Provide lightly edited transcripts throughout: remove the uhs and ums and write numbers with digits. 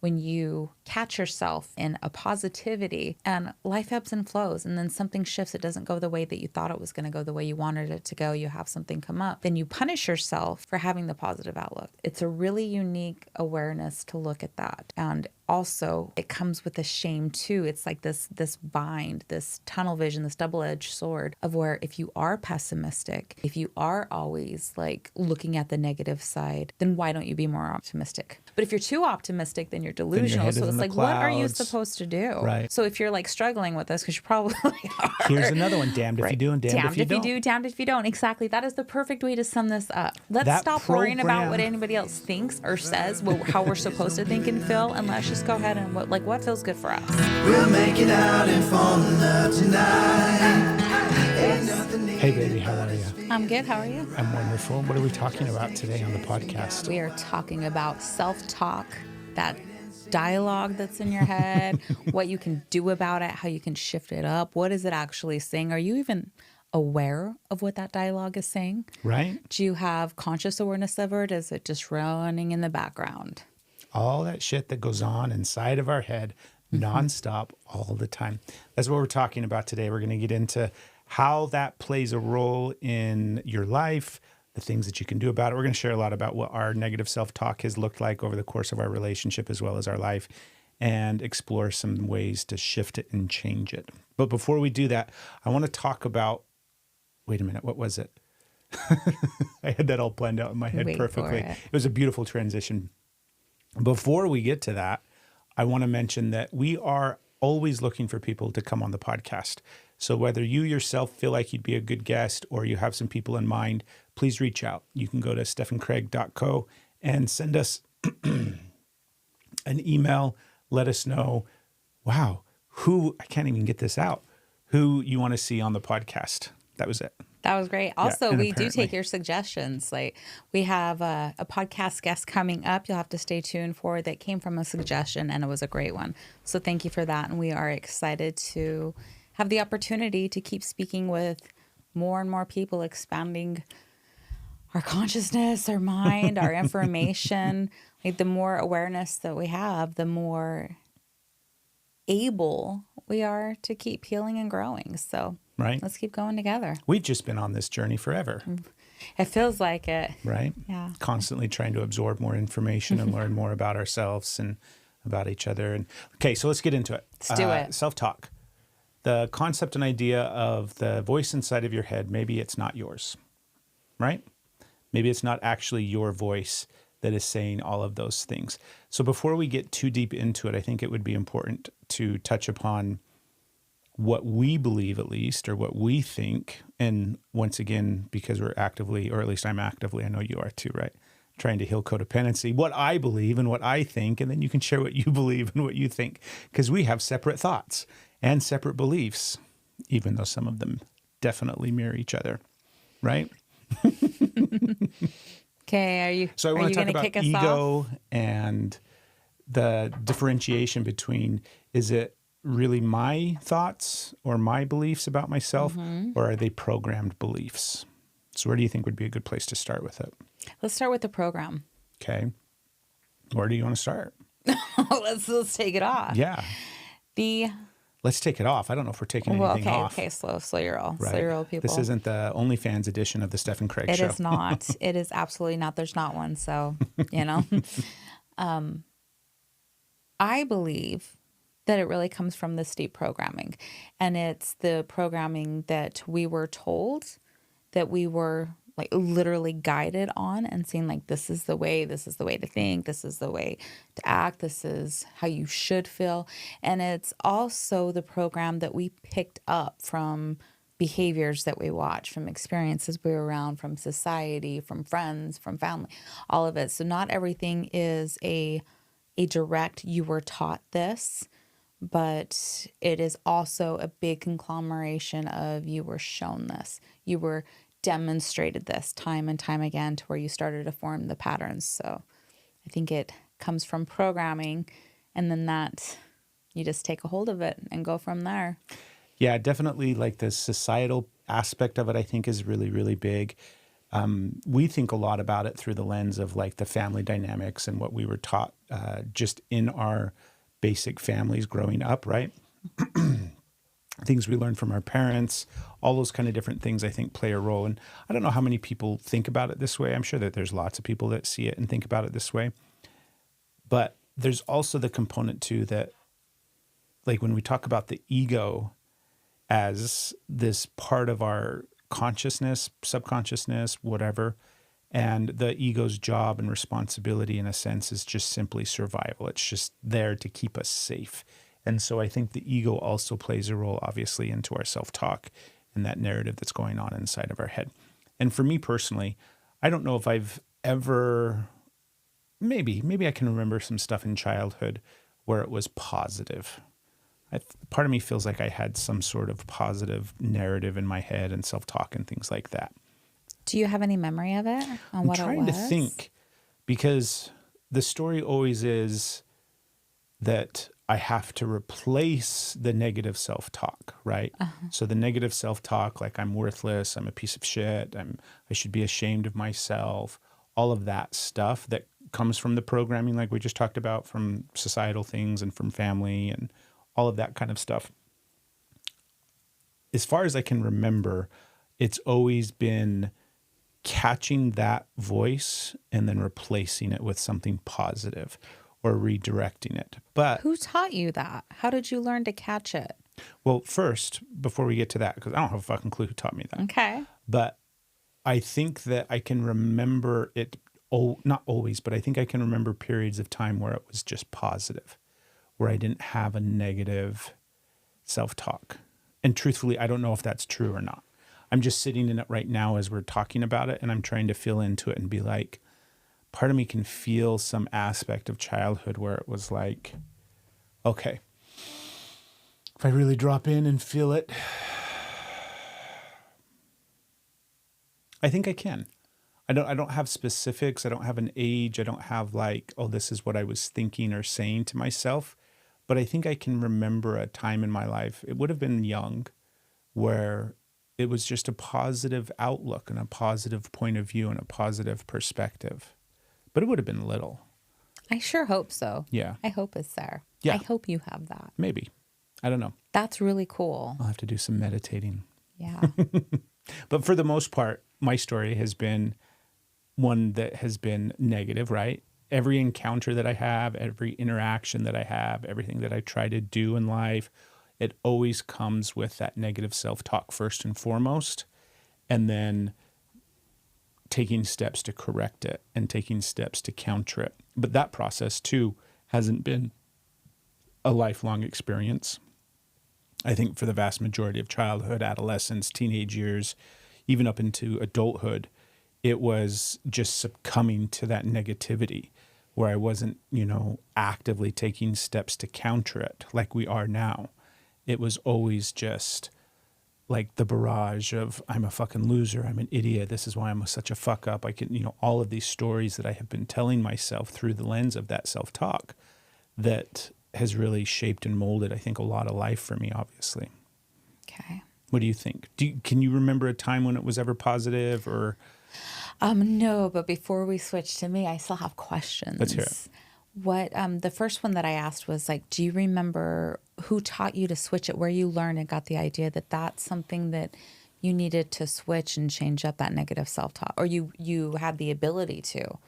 when you catch yourself in a positivity and life ebbs and flows, and then something shifts, it doesn't go the way that you thought it was going to go, the way you wanted it to go, you have something come up, then you punish yourself for having the positive outlook. It's a really unique awareness to look at that. And also it comes with a shame too. It's like this bind, this tunnel vision, this double-edged sword of where if you are pessimistic, if you are always like looking at the negative side, then why don't you be more optimistic? But if you're too optimistic, then you're delusional. So it's like, what are you supposed to do? Right. So if you're like struggling with this, because you probably are. Here's another one. Damned if you do and damned if you don't. Damned if you don't. Exactly. That is the perfect way to sum this up. Let's That stop worrying about program- what anybody else thinks or says, how we're supposed to think and feel, and let's just go ahead and what feels good for us. We'll make it out and fall in love tonight. Hey, baby, how are you? I'm good. How are you? I'm wonderful. What are we talking about today on the podcast? We are talking about self-talk, that dialogue that's in your head, what you can do about it, how you can shift it up. What is it actually saying? Are you even aware of what that dialogue is saying? Right? Do you have conscious awareness of it? Or is it just running in the background? All that shit that goes on inside of our head nonstop all the time. That's what we're talking about today. We're going to get into how that plays a role in your life, the things that you can do about it. We're going to share a lot about what our negative self-talk has looked like over the course of our relationship as well as our life, and explore some ways to shift it and change it. But before we do that, I want to talk about, wait a minute, what was it? I had that all planned out in my head perfectly. It was a beautiful transition. Before we get to that, I want to mention that we are always looking for people to come on the podcast. So whether you yourself feel like you'd be a good guest or you have some people in mind, please reach out. You can go to stephcraig.co and send us an email. Let us know, wow, I can't even get this out, who you want to see on the podcast. That was it. That was great. Also, Yeah, we do take your suggestions. Like we have a podcast guest coming up. You'll have to stay tuned for that came from a suggestion, and it was a great one. So thank you for that. And we are excited to have the opportunity to keep speaking with more and more people, expanding our consciousness, our mind, our information. Like the more awareness that we have, the more able we are to keep healing and growing. So right. Let's keep going together. We've just been on this journey forever. It feels like it. Right? Yeah. Constantly trying to absorb more information and learn more about ourselves and about each other. And okay, so let's get into it. Let's do it. Self-talk. The concept and idea of the voice inside of your head, maybe it's not yours, right? Maybe it's not actually your voice that is saying all of those things. So before we get too deep into it, I think it would be important to touch upon what we believe, at least, or what we think. And once again, because we're actively, or at least I'm actively, I know you are too, right? Trying to heal codependency, what I believe and what I think, and then you can share what you believe and what you think, because we have separate thoughts and separate beliefs, even though some of them definitely mirror each other, right? Okay, So I want to talk about ego and the differentiation between, is it really my thoughts or my beliefs about myself, or are they programmed beliefs? So where do you think would be a good place to start with it? Let's start with the program. Okay. Where do you want to start? Let's take it off. Yeah. Let's take it off. I don't know if we're taking anything off. Okay, slow your roll. Right. Slow your roll, people. This isn't the OnlyFans edition of the Steph and Craig show. It is not. It is absolutely not. There's not one. So, I believe that it really comes from this deep programming. And it's the programming that we were told, that we were like literally guided on and saying like, this is the way to think, this is the way to act, this is how you should feel. And it's also the program that we picked up from behaviors that we watch, from experiences we were around, from society, from friends, from family, all of it. So not everything is a direct, you were taught this, but it is also a big conglomeration of you were shown this, you were demonstrated this time and time again to where you started to form the patterns. So I think it comes from programming, and then that you just take a hold of it and go from there. Yeah, definitely like the societal aspect of it, I think is really, really big. we think a lot about it through the lens of like the family dynamics and what we were taught just in our basic families growing up, right? Things we learned from our parents, all those kind of different things I think play a role. And I don't know how many people think about it this way. I'm sure that there's lots of people that see it and think about it this way. But there's also the component too that, like when we talk about the ego as this part of our consciousness, subconsciousness, whatever, and the ego's job and responsibility in a sense is just simply survival. It's just there to keep us safe. And so I think the ego also plays a role, obviously, into our self-talk and that narrative that's going on inside of our head. And for me personally, I don't know if I've ever, maybe I can remember some stuff in childhood where it was positive. Part of me feels like I had some sort of positive narrative in my head and self-talk and things like that. Do you have any memory of it on what it was? I'm trying to think, because the story always is that I have to replace the negative self-talk, right? So the negative self-talk, like I'm worthless, I'm a piece of shit, I should be ashamed of myself, all of that stuff that comes from the programming, like we just talked about, from societal things and from family and all of that kind of stuff. As far as I can remember, it's always been catching that voice and then replacing it with something positive or redirecting it. But who taught you that? How did you learn to catch it? Well, first, before we get to that, because I don't have a fucking clue who taught me that. Okay. But I think that I can remember it, not always, but I think I can remember periods of time where it was just positive, where I didn't have a negative self-talk. And truthfully, I don't know if that's true or not. I'm just sitting in it right now as we're talking about it, and I'm trying to feel into it and be like, part of me can feel some aspect of childhood where it was like, okay, if I really drop in and feel it, I think I can. I don't have specifics. I don't have an age. I don't have like, oh, this is what I was thinking or saying to myself. But I think I can remember a time in my life, it would have been young, where it was just a positive outlook and a positive point of view and a positive perspective. But it would have been little. I sure hope so. Yeah. I hope it's there. Yeah. I hope you have that. Maybe. I don't know. That's really cool. I'll have to do some meditating. Yeah. But for the most part, my story has been one that has been negative, right? Every encounter that I have, every interaction that I have, everything that I try to do in life, it always comes with that negative self-talk first and foremost, and then taking steps to correct it and taking steps to counter it. But that process too hasn't been a lifelong experience. I think for the vast majority of childhood, adolescence, teenage years, even up into adulthood, it was just succumbing to that negativity where I wasn't, actively taking steps to counter it like we are now. It was always just like the barrage of, I'm a fucking loser, I'm an idiot, this is why I'm such a fuck up. I can, all of these stories that I have been telling myself through the lens of that self-talk that has really shaped and molded, I think, a lot of life for me, obviously. Okay. What do you think? Can you remember a time when it was ever positive or? No, but before we switch to me, I still have questions. Let's hear it. What, the first one that I asked was like, do you remember who taught you to switch it, where you learned and got the idea that that's something that you needed to switch and change up that negative self-talk, or you had the ability to?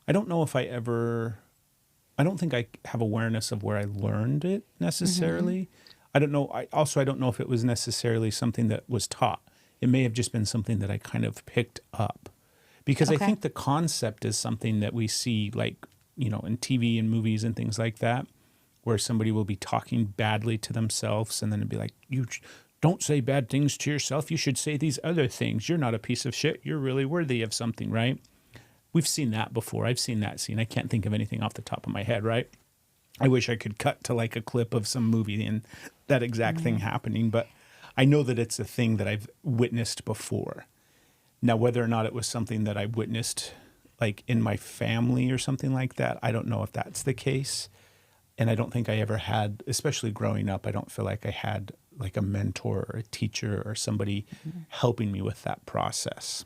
I don't know if I don't think I have awareness of where I learned it necessarily. Mm-hmm. I don't know. I don't know if it was necessarily something that was taught. It may have just been something that I kind of picked up, because I think the concept is something that we see like, in TV and movies and things like that, where somebody will be talking badly to themselves and then it'd be like, you don't say bad things to yourself. You should say these other things. You're not a piece of shit. You're really worthy of something, right? We've seen that before. I've seen that scene. I can't think of anything off the top of my head, right? I wish I could cut to like a clip of some movie and that exact thing happening, but I know that it's a thing that I've witnessed before. Now, whether or not it was something that I witnessed like in my family or something like that, I don't know if that's the case. And I don't think I ever had, especially growing up, I don't feel like I had like a mentor or a teacher or somebody helping me with that process.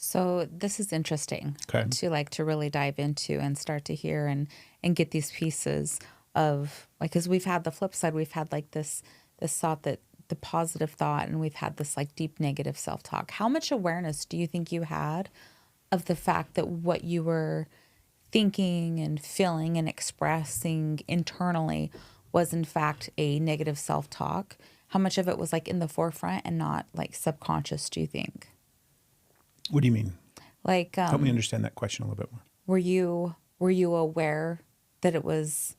So this is interesting Okay. to really dive into and start to hear and get these pieces of like, because we've had the flip side, we've had like this thought that the positive thought, and we've had this like deep negative self-talk. How much awareness do you think you had of the fact that what you were thinking and feeling and expressing internally was in fact a negative self-talk? How much of it was like in the forefront and not like subconscious, do you think? What do you mean? Like, Help me understand that question a little bit more. were you aware that it was,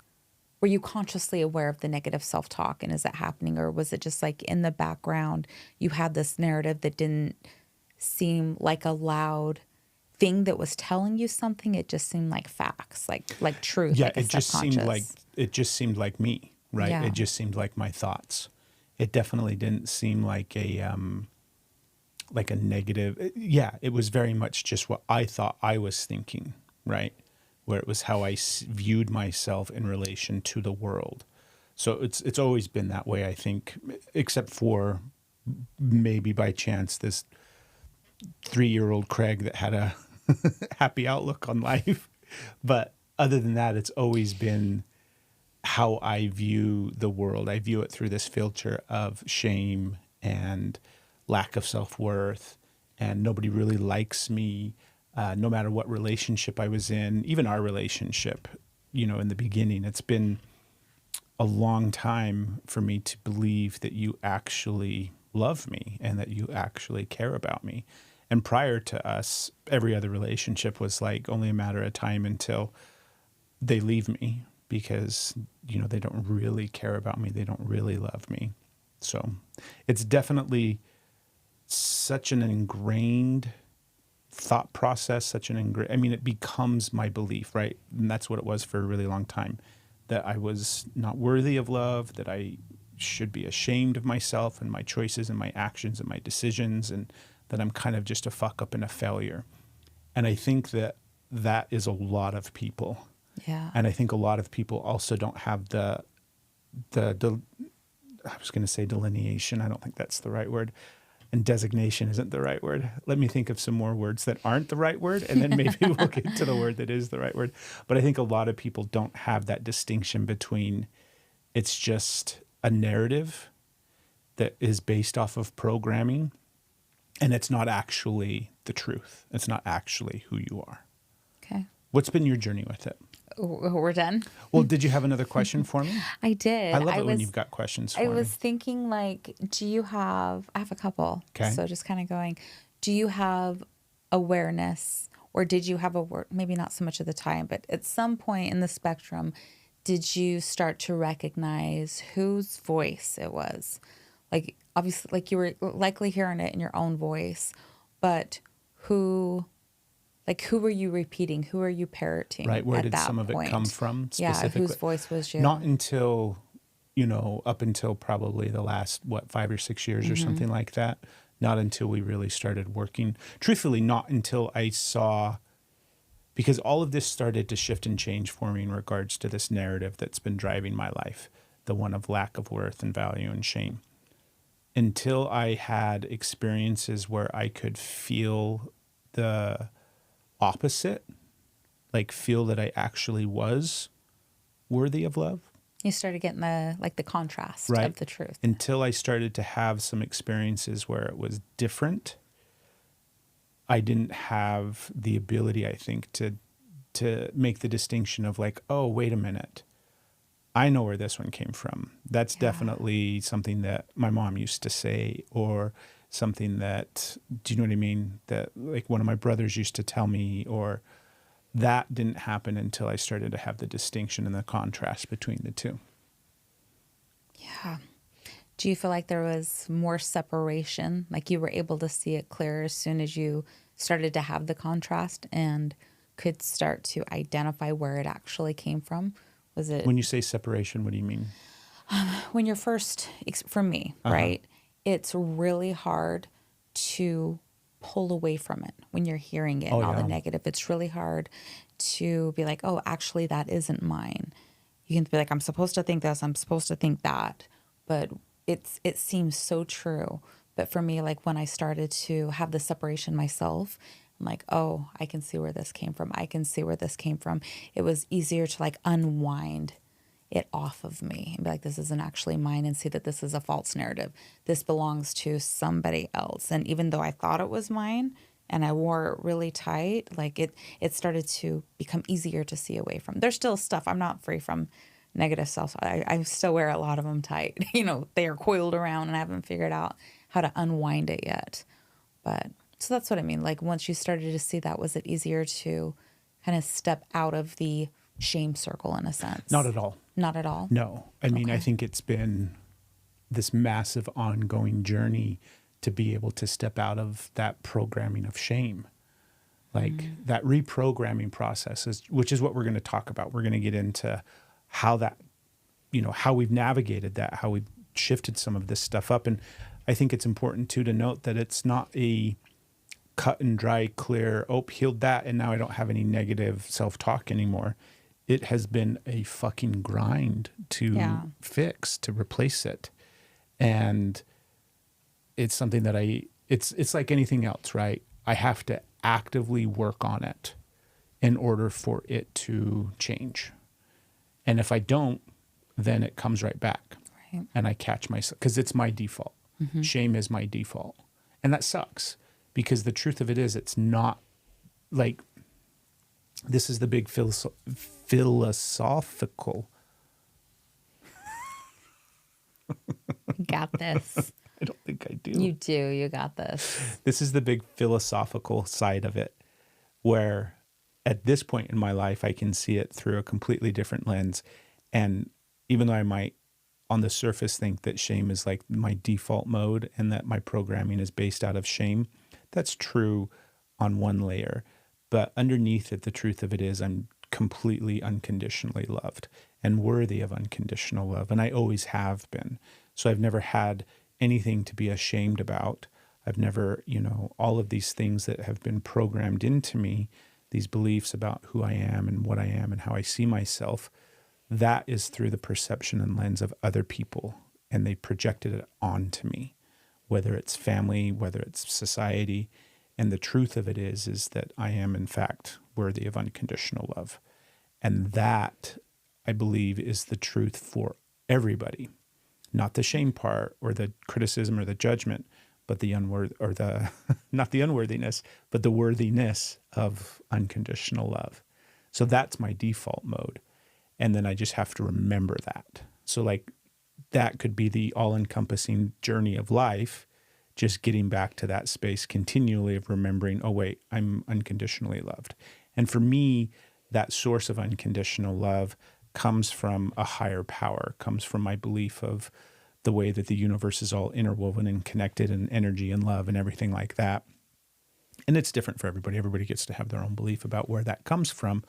were you consciously aware of the negative self-talk, and is it happening, or was it just like in the background you had this narrative that didn't seem like a loud thing that was telling you something? It just seemed like facts, like truth, Yeah, like a it just seemed like subconscious. me, right? Yeah. It just seemed like my thoughts. It definitely didn't seem like a negative. Yeah, it was very much just what I thought I was thinking, right? Where it was how I viewed myself in relation to the world. So it's always been that way, I think, except for maybe by chance this 3-year-old Craig that had a happy outlook on life. But other than that, it's always been how I view the world. I view it through this filter of shame and lack of self-worth, and nobody really likes me, no matter what relationship I was in, even our relationship, in the beginning. It's been a long time for me to believe that you actually love me and that you actually care about me. And prior to us, every other relationship was like only a matter of time until they leave me because, they don't really care about me. They don't really love me. So it's definitely such an ingrained thought process, it becomes my belief, right? And that's what it was for a really long time, that I was not worthy of love, that I should be ashamed of myself and my choices and my actions and my decisions, and that I'm kind of just a fuck up and a failure. And I think that is a lot of people. Yeah. And I think a lot of people also don't have the I was going to say delineation. I don't think that's the right word. And designation isn't the right word. Let me think of some more words that aren't the right word, and then maybe we'll get to the word that is the right word. But I think a lot of people don't have that distinction between it's just a narrative that is based off of programming, and it's not actually the truth. It's not actually who you are. Okay. What's been your journey with it? We're done. Well, did you have another question for me? I did. I love it when you've got questions for I me. was thinking, like, I have a couple. Okay. So just kind of going, do you have awareness, or did you have maybe not so much at the time, but at some point in the spectrum, did you start to recognize whose voice it was? Like, obviously, like you were likely hearing it in your own voice, but who were you repeating? Who are you parroting? Right. Where at did that some of it point? come from Yeah, specifically? whose voice was you? Not until, up until probably the last, 5 or 6 years or something like that. Not until we really started working. Truthfully, not until I saw, because all of this started to shift and change for me in regards to this narrative that's been driving my life, the one of lack of worth and value and shame. Until I had experiences where I could feel the opposite, like feel that I actually was worthy of love. You started getting the contrast Right. of the truth. Until I started to have some experiences where it was different, I didn't have the ability, I think, to make the distinction of like, oh, wait a minute, I know where this one came from. That's definitely something that my mom used to say, or something that, do you know what I mean? That like one of my brothers used to tell me, or that didn't happen until I started to have the distinction and the contrast between the two. Yeah. Do you feel like there was more separation? Like you were able to see it clearer as soon as you started to have the contrast and could start to identify where it actually came from? Was it When you say separation, what do you mean? when you're first, for me, right? It's really hard to pull away from it when you're hearing it, and all the negative. It's really hard to be like, oh, actually, that isn't mine. You can be like, I'm supposed to think this, I'm supposed to think that, but it seems so true. But for me, like when I started to have the separation myself, I'm like, oh, I can see where this came from. I can see where this came from. It was easier to like unwind it off of me and be like, this isn't actually mine, and see that this is a false narrative. This belongs to somebody else. And even though I thought it was mine and I wore it really tight, like it started to become easier to see away from. There's still stuff. I'm not free from negative self. I still wear a lot of them tight. They are coiled around and I haven't figured out how to unwind it yet. But so that's what I mean. Like once you started to see that, was it easier to kind of step out of the shame circle in a sense? Not at all. Not at all? No. I mean, Okay. I think it's been this massive ongoing journey to be able to step out of that programming of shame. Like that reprogramming process which is what we're going to talk about. We're going to get into how that, how we've navigated that, how we've shifted some of this stuff up. And I think it's important too to note that it's not a cut and dry, clear, healed that, and now I don't have any negative self-talk anymore. It has been a fucking grind to fix, to replace it. And it's something that it's like anything else, right? I have to actively work on it in order for it to change. And if I don't, then it comes right back. Right. And I catch myself, because it's my default. Shame is my default. And that sucks, because the truth of it is, it's not like, this is the big philosophical. You got this. I don't think I do. You do. You got this. This is the big philosophical side of it, where at this point in my life, I can see it through a completely different lens. And even though I might on the surface think that shame is like my default mode and that my programming is based out of shame, that's true on one layer. But underneath it, the truth of it is I'm completely unconditionally loved and worthy of unconditional love. And I always have been. So I've never had anything to be ashamed about. I've never, all of these things that have been programmed into me, these beliefs about who I am and what I am and how I see myself, that is through the perception and lens of other people. And they projected it onto me, whether it's family, whether it's society. And the truth of it is that I am, in fact, worthy of unconditional love. And that, I believe, is the truth for everybody. Not the shame part or the criticism or the judgment, but the not the unworthiness, but the worthiness of unconditional love. So that's my default mode. And then I just have to remember that. So like that could be the all-encompassing journey of life, just getting back to that space continually of remembering, oh wait, I'm unconditionally loved. And for me, that source of unconditional love comes from a higher power, comes from my belief of the way that the universe is all interwoven and connected, and energy and love and everything like that. And it's different for everybody. Everybody gets to have their own belief about where that comes from.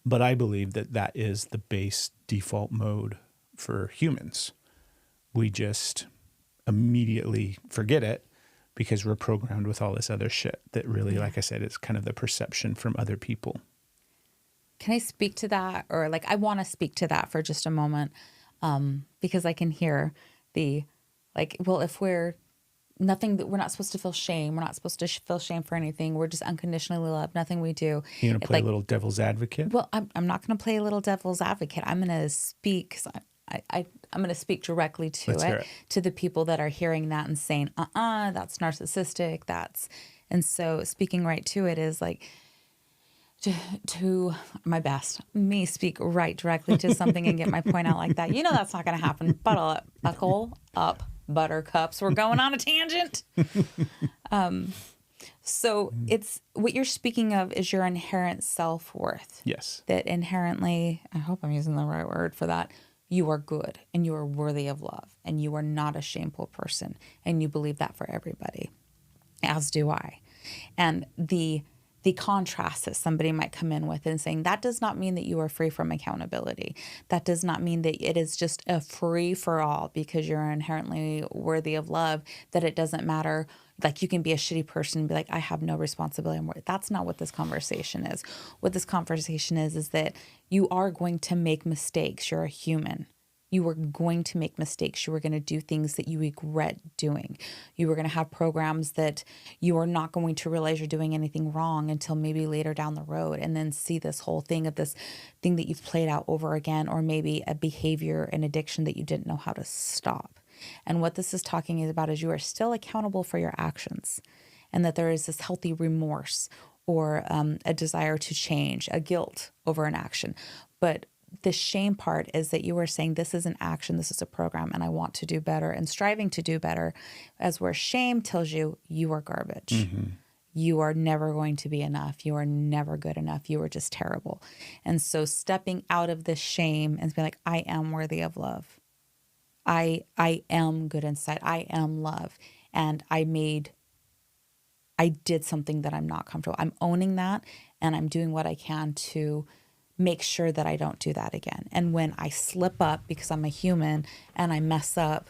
But I believe that that is the base default mode for humans. We just immediately forget it because we're programmed with all this other shit that really, like I said, is kind of the perception from other people. Can I speak to that? Or like, I want to speak to that for just a moment, because I can hear if we're nothing, that we're not supposed to feel shame. We're not supposed to feel shame for anything. We're just unconditionally loved. Nothing we do. You're going to play a little devil's advocate? Well, I'm not going to play a little devil's advocate. I'm going to speak. I'm going to speak directly to to the people that are hearing that and saying, that's narcissistic. And so speaking right to it is like, to my best, me speak right directly to something and get my point out like that. That's not going to happen. Buckle up, buttercups. We're going on a tangent. So it's what you're speaking of is your inherent self-worth. Yes. That inherently, I hope I'm using the right word for that, you are good and you are worthy of love and you are not a shameful person, and you believe that for everybody, as do I. And the contrast that somebody might come in with and saying, that does not mean that you are free from accountability. That does not mean that it is just a free for all because you're inherently worthy of love, that it doesn't matter. Like you can be a shitty person and be like, I have no responsibility. That's not what this conversation is. What this conversation is that you are going to make mistakes. You're a human. You were going to make mistakes. You were going to do things that you regret doing. You were going to have programs that you are not going to realize you're doing anything wrong until maybe later down the road, and then see this whole thing of this thing that you've played out over again, or maybe a behavior, an addiction that you didn't know how to stop. And what this is talking about is you are still accountable for your actions, and that there is this healthy remorse or a desire to change, a guilt over an action. But the shame part is that you are saying this is an action, this is a program, and I want to do better and striving to do better, as where shame tells you you are garbage. Mm-hmm. You are never going to be enough. You are never good enough. You are just terrible. And so stepping out of this shame and being like, I am worthy of love. I am good inside. I am love. And I did something that I'm not comfortable. I'm owning that, and I'm doing what I can to make sure that I don't do that again. And when I slip up, because I'm a human and I mess up,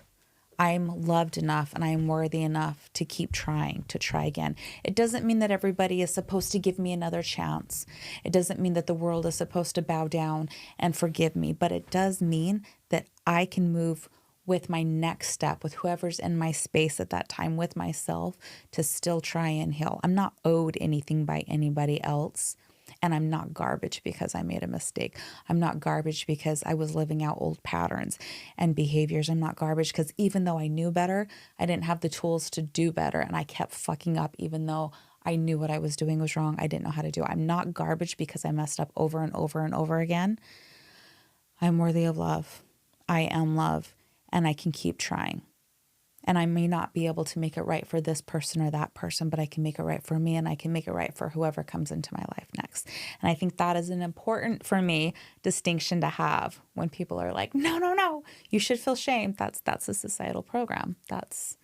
I'm loved enough and I'm worthy enough to keep trying, to try again. It doesn't mean that everybody is supposed to give me another chance. It doesn't mean that the world is supposed to bow down and forgive me, but it does mean that I can move with my next step, with whoever's in my space at that time, with myself, to still try and heal. I'm not owed anything by anybody else. And I'm not garbage because I made a mistake. I'm not garbage because I was living out old patterns and behaviors. I'm not garbage because even though I knew better, I didn't have the tools to do better. And I kept fucking up even though I knew what I was doing was wrong. I didn't know how to do it. I'm not garbage because I messed up over and over and over again. I'm worthy of love. I am love. And I can keep trying. And I may not be able to make it right for this person or that person, but I can make it right for me, and I can make it right for whoever comes into my life next. And I think that is an important, for me, distinction to have when people are like, no, you should feel shame. That's a societal program. That's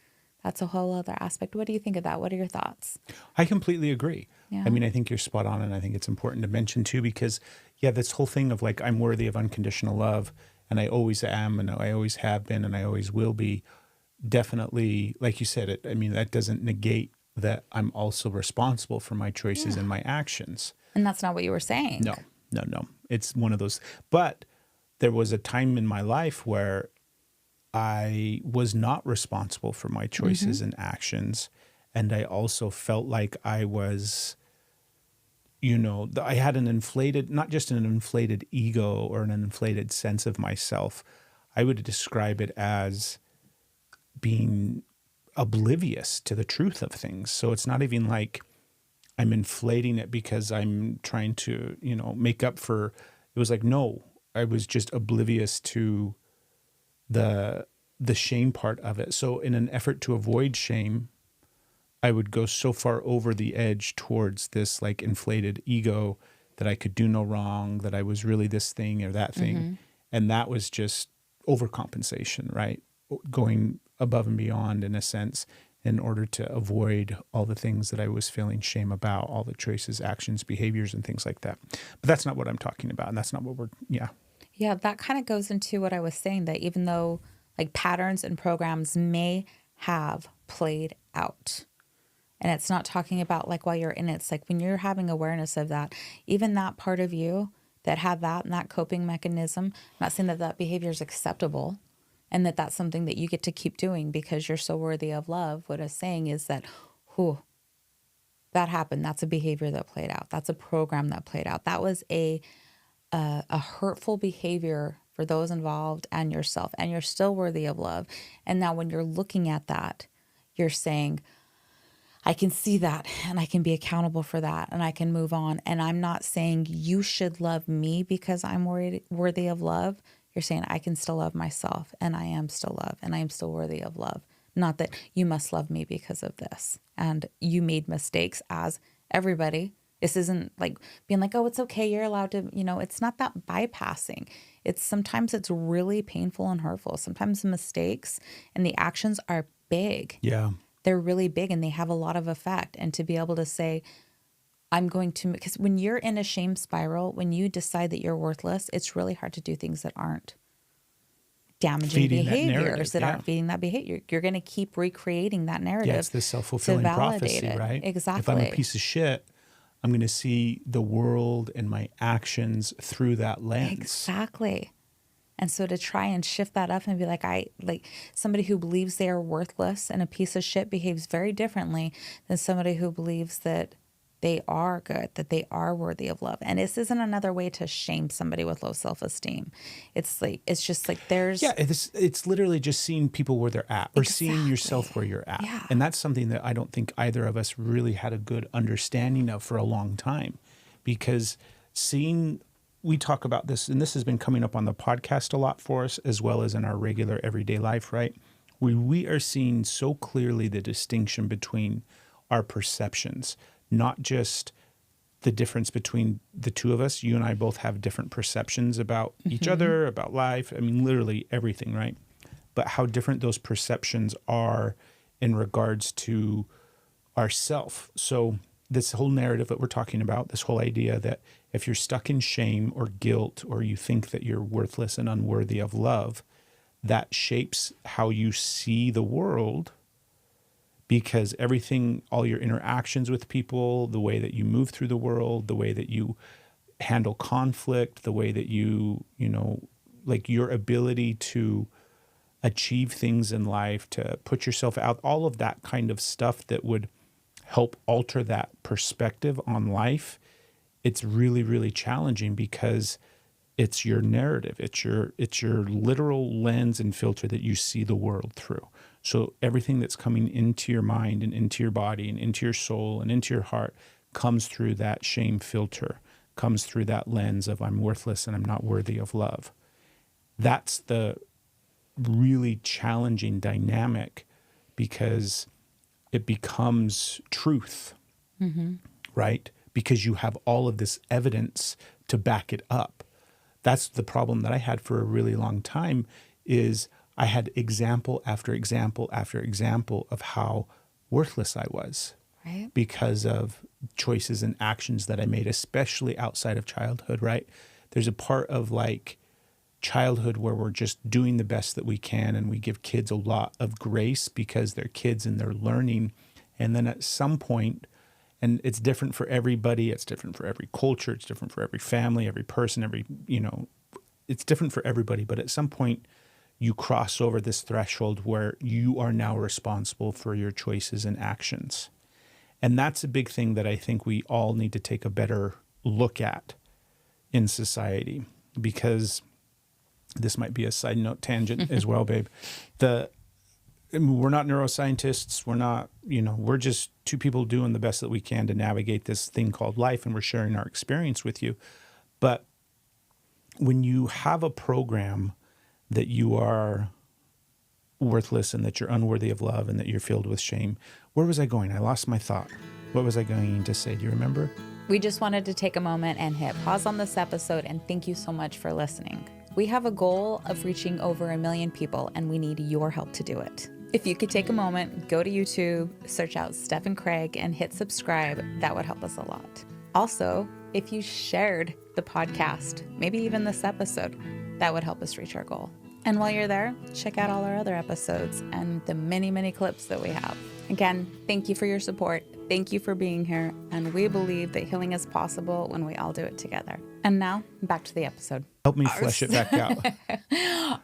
a whole other aspect. What do you think of that? What are your thoughts? I completely agree. Yeah. I mean, I think you're spot on, and I think it's important to mention too, because this whole thing of like, I'm worthy of unconditional love, and I always am, and I always have been, and I always will be. Definitely, like you said, that doesn't negate that I'm also responsible for my choices and my actions. And that's not what you were saying. No. It's one of those. But there was a time in my life where I was not responsible for my choices and actions. And I also felt like I was, I had an inflated, not just an inflated ego or an inflated sense of myself. I would describe it as being oblivious to the truth of things. So it's not even like I'm inflating it because I'm trying to, make up for, it was like, no, I was just oblivious to the shame part of it. So in an effort to avoid shame, I would go so far over the edge towards this like inflated ego that I could do no wrong, that I was really this thing or that thing. And that was just overcompensation, right? Going above and beyond, in a sense, in order to avoid all the things that I was feeling shame about, all the choices, actions, behaviors, and things like that. But that's not what I'm talking about. And that's not what Yeah, that kind of goes into what I was saying, that even though like patterns and programs may have played out, and it's not talking about like while you're in it, it's like when you're having awareness of that, even that part of you that had that and that coping mechanism, I'm not saying that that behavior is acceptable, and that that's something that you get to keep doing because you're so worthy of love. What I'm saying is that, that happened. That's a behavior that played out. That's a program that played out. That was a hurtful behavior for those involved and yourself, and you're still worthy of love. And now when you're looking at that, you're saying, I can see that and I can be accountable for that and I can move on. And I'm not saying you should love me because I'm worthy of love. You're saying I can still love myself, and I am still loved, and I am still worthy of love. Not that you must love me because of this. And you made mistakes, as everybody. This isn't like being like, oh, it's okay, you're allowed to, it's not that bypassing. Sometimes it's really painful and hurtful. Sometimes the mistakes and the actions are big. Yeah. They're really big and they have a lot of effect. And to be able to say, because when you're in a shame spiral, when you decide that you're worthless, it's really hard to do things that aren't damaging behaviors, that aren't feeding that behavior. You're going to keep recreating that narrative. Yeah, it's the self-fulfilling prophecy, right? Exactly. If I'm a piece of shit, I'm going to see the world and my actions through that lens. Exactly. And so to try and shift that up and be like, somebody who believes they are worthless and a piece of shit behaves very differently than somebody who believes that they are good, that they are worthy of love. And this isn't another way to shame somebody with low self-esteem. It's just like there's... Yeah, it's literally just seeing people where they're at, or seeing Exactly. yourself where you're at. Yeah. And that's something that I don't think either of us really had a good understanding of for a long time. Because we talk about this, and this has been coming up on the podcast a lot for us, as well as in our regular everyday life, right? We are seeing so clearly the distinction between our perceptions, not just the difference between the two of us. You and I both have different perceptions about each other, about life. I mean, literally everything, right? But how different those perceptions are in regards to ourself. So this whole narrative that we're talking about, this whole idea that if you're stuck in shame or guilt, or you think that you're worthless and unworthy of love, that shapes how you see the world. Because everything, all your interactions with people, the way that you move through the world, the way that you handle conflict, the way that you like your ability to achieve things in life, to put yourself out, all of that kind of stuff that would help alter that perspective on life, it's really, really challenging because it's your narrative. It's your literal lens and filter that you see the world through. So everything that's coming into your mind and into your body and into your soul and into your heart comes through that shame filter, comes through that lens of I'm worthless and I'm not worthy of love. That's the really challenging dynamic, because it becomes truth, right? Because you have all of this evidence to back it up. That's the problem that I had for a really long time, is I had example after example after example of how worthless I was, Right. because of choices and actions that I made, especially outside of childhood, right? There's a part of like childhood where we're just doing the best that we can, and we give kids a lot of grace because they're kids and they're learning. And then at some point, and it's different for everybody, it's different for every culture, it's different for every family, every person, it's different for everybody. But at some point, you cross over this threshold where you are now responsible for your choices and actions. And that's a big thing that I think we all need to take a better look at in society, because this might be a side note tangent as well, babe. We're not neuroscientists. We're not, we're just two people doing the best that we can to navigate this thing called life, and we're sharing our experience with you. But when you have a program that you are worthless and that you're unworthy of love and that you're filled with shame, where was I going? I lost my thought. What was I going to say? Do you remember? We just wanted to take a moment and hit pause on this episode and thank you so much for listening. We have a goal of reaching over 1 million people, and we need your help to do it. If you could take a moment, go to YouTube, search out Steph Craig, and hit subscribe, that would help us a lot. Also, if you shared the podcast, maybe even this episode, that would help us reach our goal. And while you're there, check out all our other episodes and the many, many clips that we have. Again, thank you for your support. Thank you for being here. And we believe that healing is possible when we all do it together. And now, back to the episode. Help me flesh it back out.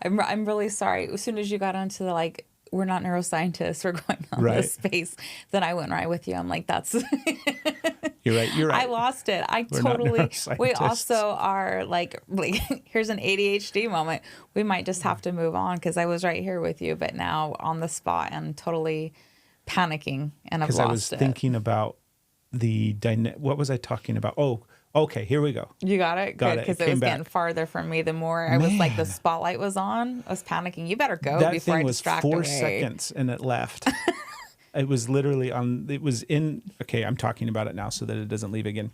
I'm really sorry. As soon as you got onto the we're not neuroscientists, we're going on this space, then I went right with you. I'm like, that's... You're right. I lost it. We also are like, here's an ADHD moment. We might just have to move on, because I was right here with you, but now on the spot and totally panicking, and I've lost it. Because I was thinking about what was I talking about? Oh, okay, here we go. You got it? Got Good, it. because it came was back. getting farther from me the more I was like, the spotlight was on. I was panicking. You better go That before thing I was distract 4 away. seconds and it left. It was literally okay, I'm talking about it now so that it doesn't leave again.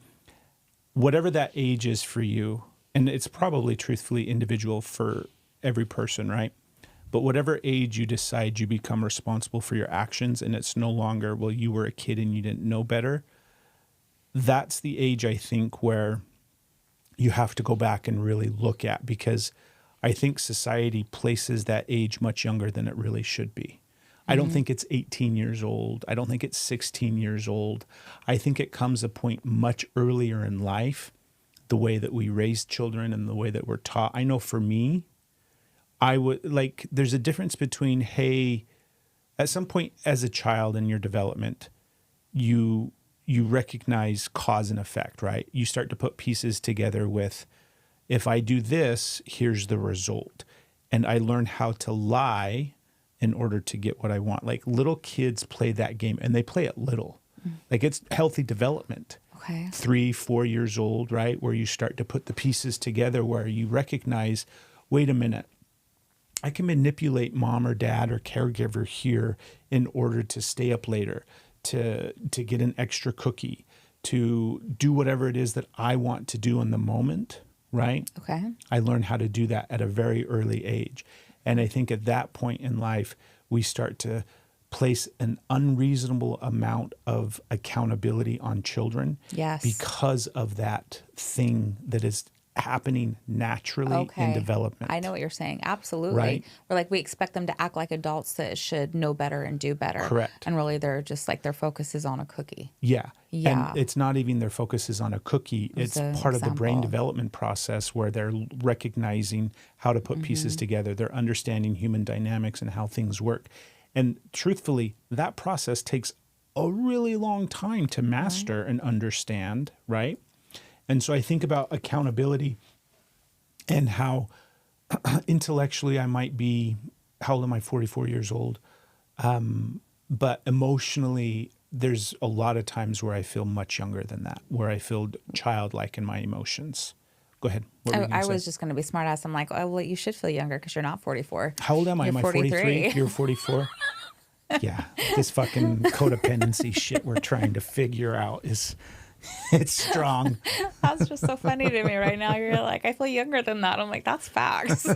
Whatever that age is for you, and it's probably truthfully individual for every person, right? But whatever age you decide you become responsible for your actions, and it's no longer, well, you were a kid and you didn't know better, that's the age, I think, where you have to go back and really look at, because I think society places that age much younger than it really should be. I don't think it's 18 years old. I don't think it's 16 years old. I think it comes a point much earlier in life, the way that we raise children and the way that we're taught. I know for me, I would like, there's a difference between, hey, at some point as a child in your development, you recognize cause and effect, right? You start to put pieces together with, if I do this, here's the result. And I learn how to lie in order to get what I want. Like little kids play that game, and they play it little. Like it's healthy development. Okay. 3-4 years old, right? Where you start to put the pieces together, where you recognize, wait a minute, I can manipulate mom or dad or caregiver here in order to stay up later, to get an extra cookie, to do whatever it is that I want to do in the moment, right? Okay. I learned how to do that at a very early age. And I think at that point in life, we start to place an unreasonable amount of accountability on children. Yes. Because of that thing that is happening naturally in development. I know what you're saying. Absolutely. Right? We're like, we expect them to act like adults that should know better and do better. Correct. And really they're just like, their focus is on a cookie. Yeah. Yeah. And it's not even their focus is on a cookie. It's an part of the brain example. development process where they're recognizing how to put pieces together. They're understanding human dynamics and how things work. And truthfully, that process takes a really long time to master and understand, right? And so I think about accountability and how intellectually I might be, how old am I? 44 years old. But emotionally, there's a lot of times where I feel much younger than that, where I feel childlike in my emotions. Go ahead. What were you gonna I say? was just going to be smart ass. I'm like, oh, well, you should feel younger because you're not 44. How old am I? You're Am I 43. 43? You're 44? Yeah. This fucking codependency shit we're trying to figure out is, it's strong. That's just so funny to me right now. You're like, I feel younger than that. I'm like, that's facts.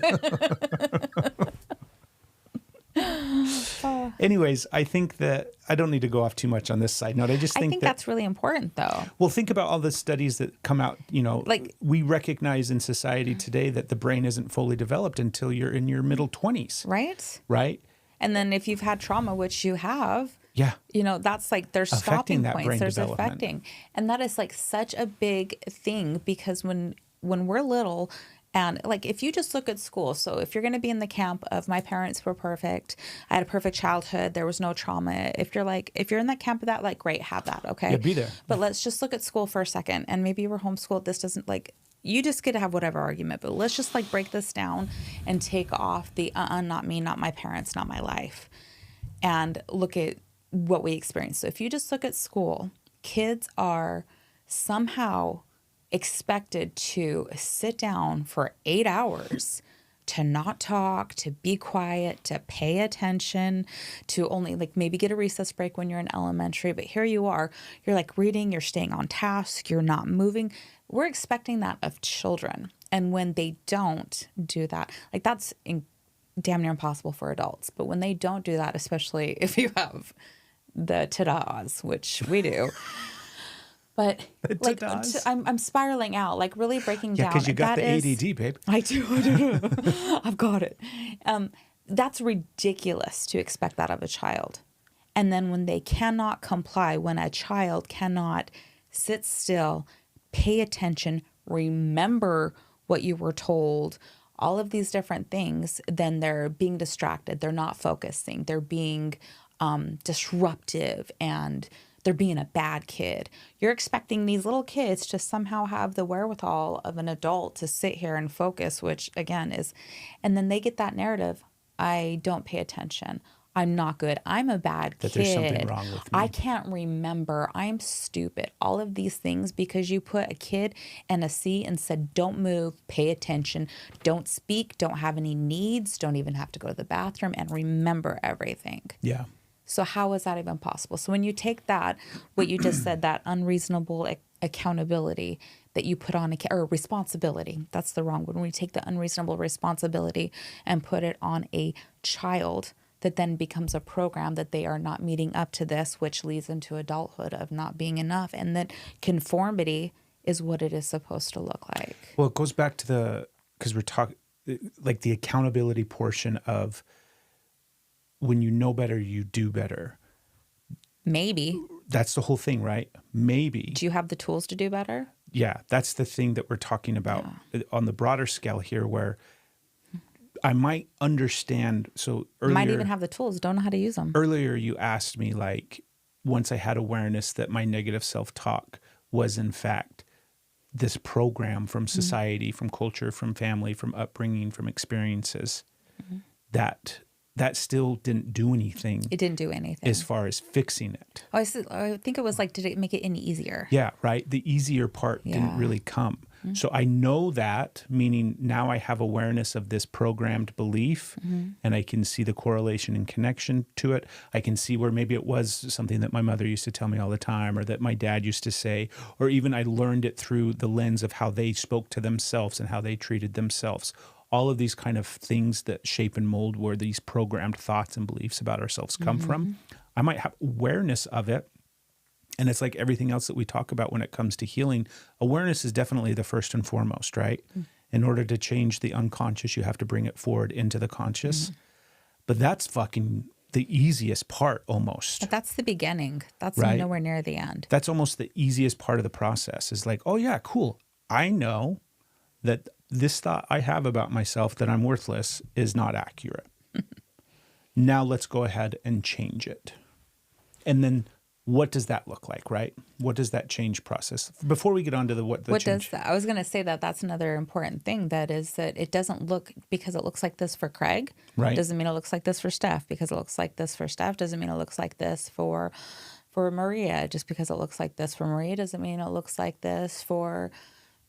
Anyways, I think that I don't need to go off too much on this side note. I just I think, think that, that's really important though. well, think about all the studies that come out, you know, Like- we recognize in society today that the brain isn't fully developed until you're in your middle 20s, Right? right? And then if you've had trauma, which you have, Yeah. you know, that's like there's Affecting stopping that points. brain There's development. affecting. And that is like such a big thing because when we're little, and like if you just look at school, so if you're going to be in the camp of my parents were perfect, I had a perfect childhood, there was no trauma. If you're in that camp of that, like great, have that, okay? Yeah, be there. But let's just look at school for a second, and maybe you were homeschooled. This doesn't like you just get to have whatever argument, but let's just like break this down and take off the not me, not my parents, not my life, and look at what we experience. So if you just look at school, kids are somehow expected to sit down for 8 hours, to not talk, to be quiet, to pay attention, to only like maybe get a recess break when you're in elementary. But here you are, you're like reading, you're staying on task, you're not moving. We're expecting that of children. And when they don't do that, like that's damn near impossible for adults. But when they don't do that, especially if you have the ta-das, which we do. But like I'm spiraling out, like really breaking Yeah, down. because you got That the is- ADD, babe. I do. I've got it. That's ridiculous to expect that of a child. And then when they cannot comply, when a child cannot sit still, pay attention, remember what you were told, all of these different things, then they're being distracted. They're not focusing. They're being disruptive, and they're being a bad kid. You're expecting these little kids to somehow have the wherewithal of an adult to sit here and focus, which again is, and then they get that narrative. I don't pay attention. I'm not good. I'm a bad kid. That there's something wrong with me. I can't remember. I'm stupid. All of these things because you put a kid in a seat and said, don't move, pay attention, don't speak, don't have any needs, don't even have to go to the bathroom, and remember everything. Yeah. So how is that even possible? So when you take that, what you just said, that unreasonable accountability that you put on, or responsibility, that's the wrong one. When we take the unreasonable responsibility and put it on a child, that then becomes a program that they are not meeting up to this, which leads into adulthood of not being enough. And that conformity is what it is supposed to look like. Well, it goes back to because we're talking like the accountability portion of when you know better, you do better. Maybe. That's the whole thing, right? Maybe. Do you have the tools to do better? Yeah, that's the thing that we're talking about on the broader scale here, where I might understand. So Might even have the tools, don't know how to use them. earlier you asked me, like, once I had awareness that my negative self-talk was in fact this program from society, from culture, from family, from upbringing, from experiences, that still didn't do anything It didn't do anything. as far as fixing it. Oh, I think it was like, did it make it any easier? Yeah, right. The easier part didn't Yeah. really come. So I know that, meaning now I have awareness of this programmed belief, and I can see the correlation and connection to it. I can see where maybe it was something that my mother used to tell me all the time, or that my dad used to say, or even I learned it through the lens of how they spoke to themselves and how they treated themselves. All of these kind of things that shape and mold where these programmed thoughts and beliefs about ourselves come from. I might have awareness of it. And it's like everything else that we talk about when it comes to healing. Awareness is definitely the first and foremost, right? In order to change the unconscious, you have to bring it forward into the conscious. But that's fucking the easiest part almost. But that's the beginning. That's Right. nowhere near the end. That's almost the easiest part of the process is like, oh yeah, cool. I know that this thought I have about myself that I'm worthless is not accurate. Now let's go ahead and change it. And then what does that look like, right? What does that change process? Before we get on to what What change. does that? I was going to say that that's another important thing, that is that it doesn't look, because it looks like this for Craig, Right. doesn't mean it looks like this for Steph. Because it looks like this for Steph doesn't mean it looks like this for Maria. Just because it looks like this for Maria doesn't mean it looks like this for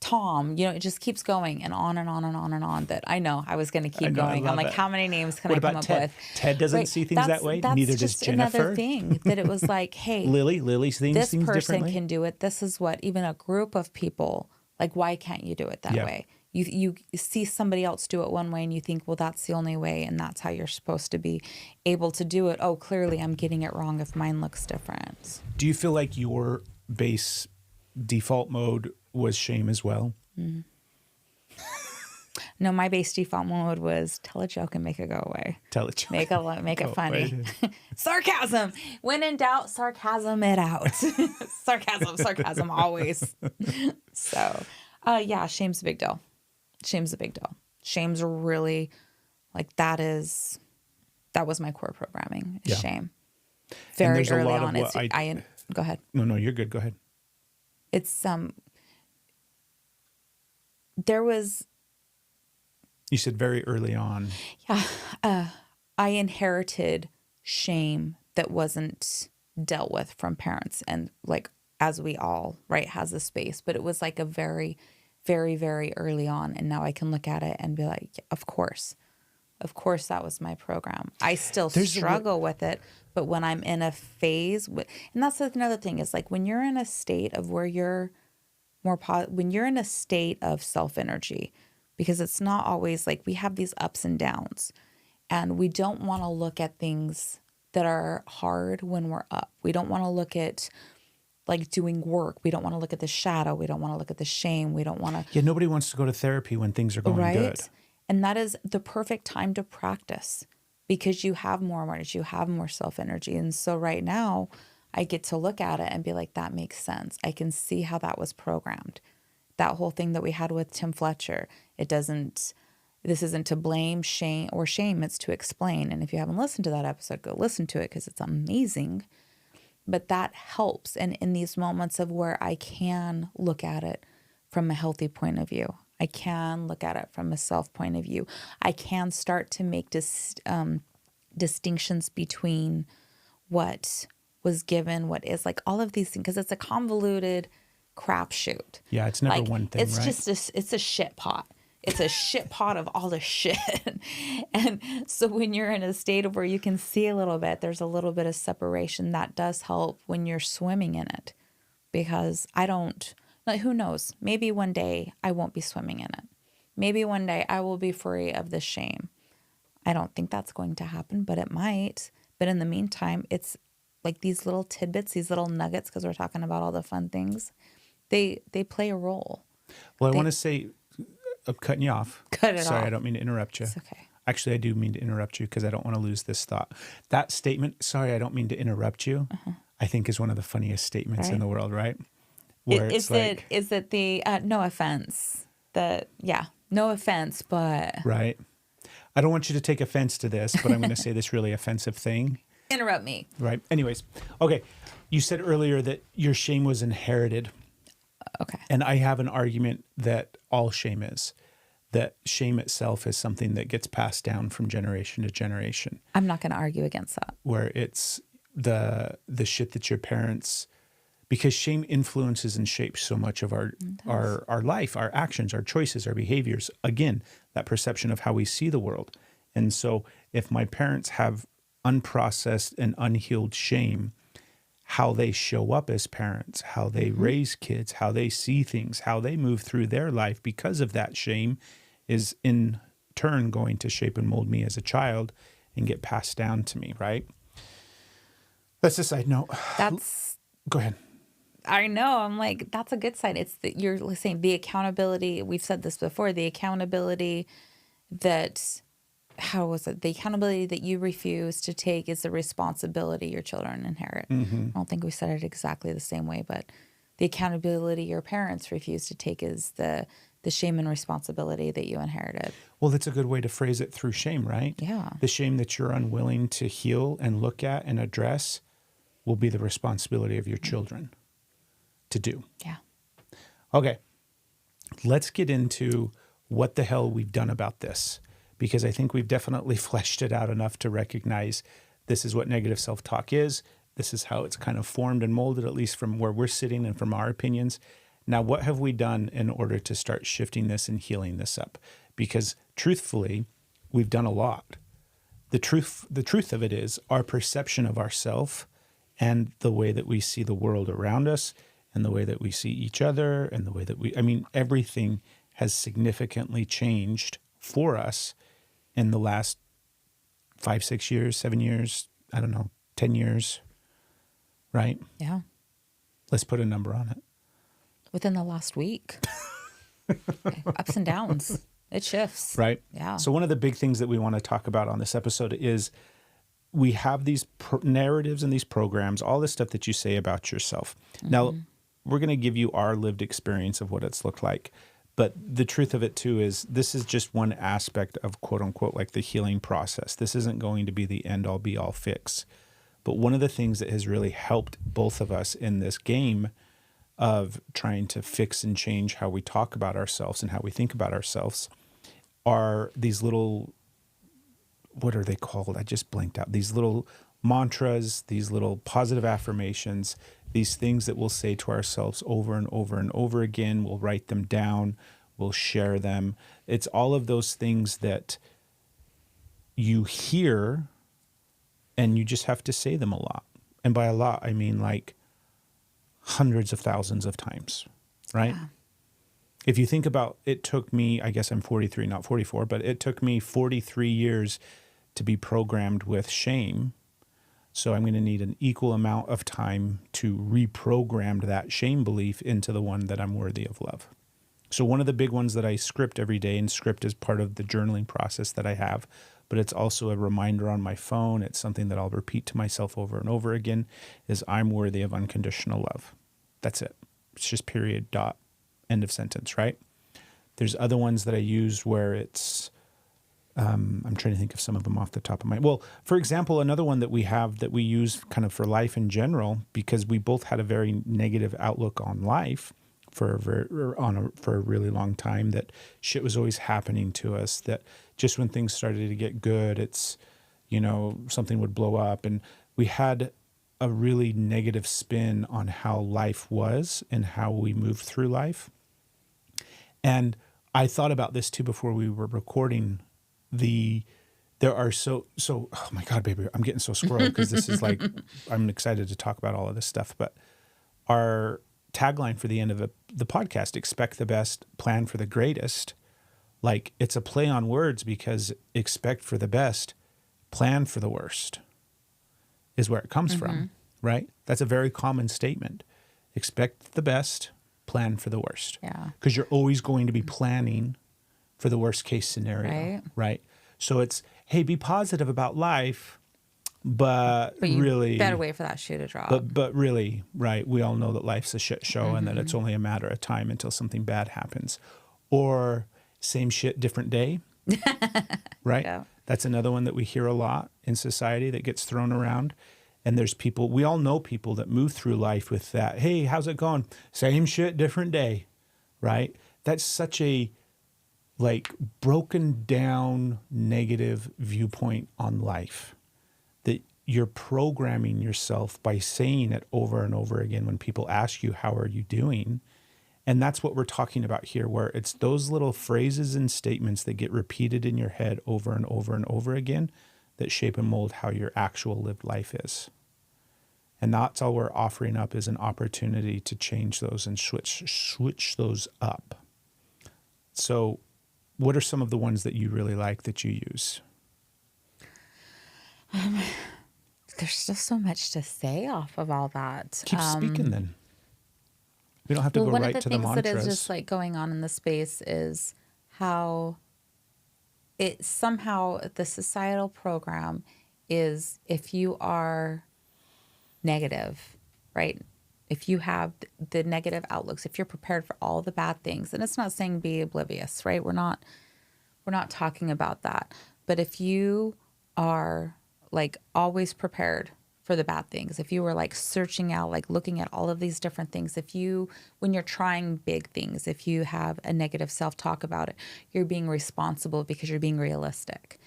Tom. You know, it just keeps going and on and on and on and on. That I know I was going to keep know, I going. I'm love like, it. how many names can What I come about up Ted? with? Ted doesn't Right. see things that way. That's Neither does just Jennifer. another thing that it was like, hey, Lily sees this things person differently. can do it. This is what even a group of people, like, why can't you do it that Yeah. way? You see somebody else do it one way and you think, well, that's the only way and that's how you're supposed to be able to do it. Oh, clearly I'm getting it wrong if mine looks different. Do you feel like your base default mode was shame as well? No, my base default mode was tell a joke and make it go away. Tell it. Make it Go funny. away. Sarcasm. When in doubt, sarcasm it out. sarcasm always. So, yeah, shame's a big deal. Shame's a big deal. Shame's really like that was my core programming. Is Yeah. shame. And Very there's a early lot of on. what It's go ahead. No, you're good. Go ahead. It's there was You said very early on. I inherited shame that wasn't dealt with from parents, and like as we all right has a space, but it was like a very, very, very early on, and now I can look at it and be like, of course that was my program. I still struggle with it, but when I'm in a phase, and that's another thing is like when you're in a state of where you're when you're in a state of self energy, because it's not always like we have these ups and downs, and we don't want to look at things that are hard when we're up. We don't want to look at like doing work. We don't want to look at the shadow. We don't want to look at the shame. We don't want to. Yeah, nobody wants to go to therapy when things are going Right. good. And that is the perfect time to practice because you have more awareness, you have more self energy. And so right now I get to look at it and be like, that makes sense. I can see how that was programmed. That whole thing that we had with Tim Fletcher, this isn't to blame, shame, it's to explain. And if you haven't listened to that episode, go listen to it because it's amazing. But that helps. And in these moments of where I can look at it from a healthy point of view, I can look at it from a self point of view. I can start to make distinctions between what was given, what is, like all of these things, because it's a convoluted crapshoot. Yeah, it's never Like, one thing, it's right? just it's a shit pot. It's a shit pot of all the shit. And so when you're in a state of where you can see a little bit, there's a little bit of separation that does help when you're swimming in it. Because like, who knows? Maybe one day I won't be swimming in it. Maybe one day I will be free of the shame. I don't think that's going to happen, but it might. But in the meantime, it's like these little tidbits, these little nuggets, because we're talking about all the fun things, they play a role. Well, I want to say, I'm cutting you off. Cut it Sorry, off. I don't mean to interrupt you. It's okay. Actually, I do mean to interrupt you because I don't want to lose this thought. That statement, sorry, I don't mean to interrupt you, I think is one of the funniest statements in Right. the world, right? Where Is it the no offense? No offense, but right. I don't want you to take offense to this, but I'm going to say this really offensive thing. Interrupt me. Right. Anyways. Okay. You said earlier that your shame was inherited. Okay. And I have an argument that all shame is. That shame itself is something that gets passed down from generation to generation. I'm not going to argue against that. Where it's the shit that your parents, because shame influences and shapes so much of our life, our actions, our choices, our behaviors. Again, that perception of how we see the world. And so if my parents have unprocessed and unhealed shame, how they show up as parents, how they raise kids, how they see things, how they move through their life because of that shame is in turn going to shape and mold me as a child and get passed down to me, right? That's a side note. Go ahead. I know. I'm like, that's a good side. It's that you're saying the accountability. We've said this before, the accountability that, how was it? The accountability that you refuse to take is the responsibility your children inherit. I don't think we said it exactly the same way, but the accountability your parents refuse to take is the shame and responsibility that you inherited. Well, that's a good way to phrase it, through shame, right? Yeah. The shame that you're unwilling to heal and look at and address will be the responsibility of your children to do. Yeah. Okay. Let's get into what the hell we've done about this, because I think we've definitely fleshed it out enough to recognize this is what negative self-talk is. This is how it's kind of formed and molded, at least from where we're sitting and from our opinions. Now, what have we done in order to start shifting this and healing this up? Because truthfully, we've done a lot. The truth of it is our perception of ourself and the way that we see the world around us and the way that we see each other and the way that everything has significantly changed for us in the last 5, 6 years, 7 years, 10 years, right? Yeah. Let's put a number on it. Within the last week. Ups and downs. It shifts. Right? Yeah. So one of the big things that we want to talk about on this episode is we have these narratives and these programs, all this stuff that you say about yourself. Now, we're going to give you our lived experience of what it's looked like. But the truth of it, too, is this is just one aspect of, quote unquote, like the healing process. This isn't going to be the end all be all fix. But one of the things that has really helped both of us in this game of trying to fix and change how we talk about ourselves and how we think about ourselves are these little, what are they called? I just blanked out. These little mantras, these little positive affirmations, these things that we'll say to ourselves over and over and over again. We'll write them down. We'll share them. It's all of those things that you hear and you just have to say them a lot. And by a lot, I mean like hundreds of thousands of times, right? Yeah. If you think about, it took me, I guess I'm 43, not 44, but it took me 43 years to be programmed with shame. So I'm going to need an equal amount of time to reprogram that shame belief into the one that I'm worthy of love. So one of the big ones that I script every day, and script is part of the journaling process that I have, but it's also a reminder on my phone. It's something that I'll repeat to myself over and over again, is I'm worthy of unconditional love. That's it. It's just period, dot, end of sentence, right? There's other ones that I use where it's, I'm trying to think of some of them off the top of my, well, for example, another one that we have that we use kind of for life in general, because we both had a very negative outlook on life for a really long time, that shit was always happening to us, that just when things started to get good, it's, something would blow up. And we had a really negative spin on how life was and how we moved through life. And I thought about this too before we were recording. There are so oh my God, baby, I'm getting so squirrely because this is like, I'm excited to talk about all of this stuff. But our tagline for the end of the podcast, expect the best, plan for the greatest. Like, it's a play on words, because expect for the best, plan for the worst is where it comes from, right? That's a very common statement. Expect the best, plan for the worst. Yeah. Because you're always going to be planning for the worst case scenario, right? So it's, hey, be positive about life, but you really better wait for that shoe to drop. But really, right? We all know that life's a shit show and that it's only a matter of time until something bad happens. Or same shit, different day. right? Yeah. That's another one that we hear a lot in society that gets thrown around. And there's people, we all know people that move through life with that. Hey, how's it going? Same shit, different day, right? That's such a like broken down negative viewpoint on life that you're programming yourself by saying it over and over again when people ask you, how are you doing? And that's what we're talking about here, where it's those little phrases and statements that get repeated in your head over and over and over again that shape and mold how your actual lived life is. And that's all we're offering up is an opportunity to change those and switch those up. So what are some of the ones that you really like that you use? There's just so much to say off of all that. Keep speaking then. We don't have to go one right of to the the things that mantras. is just like going on in the space is how it somehow the societal program is if you are negative, right? If you have the negative outlooks, if you're prepared for all the bad things, and it's not saying be oblivious, right? We're not talking about that. But if you are like always prepared for the bad things, if you were like searching out, like looking at all of these different things, when you're trying big things, if you have a negative self-talk about it, you're being responsible because you're being realistic.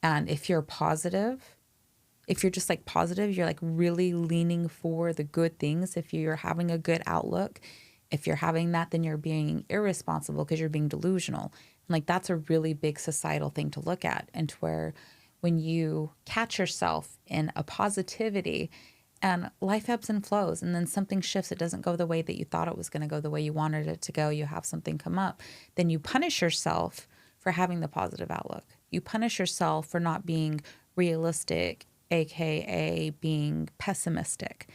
And if you're positive, if you're just like positive, you're like really leaning for the good things. If you're having a good outlook, if you're having that, then you're being irresponsible because you're being delusional. And like that's a really big societal thing to look at, and to where when you catch yourself in a positivity and life ebbs and flows and then something shifts, it doesn't go the way that you thought it was going to go, the way you wanted it to go, you have something come up, then you punish yourself for having the positive outlook. You punish yourself for not being realistic, aka being pessimistic.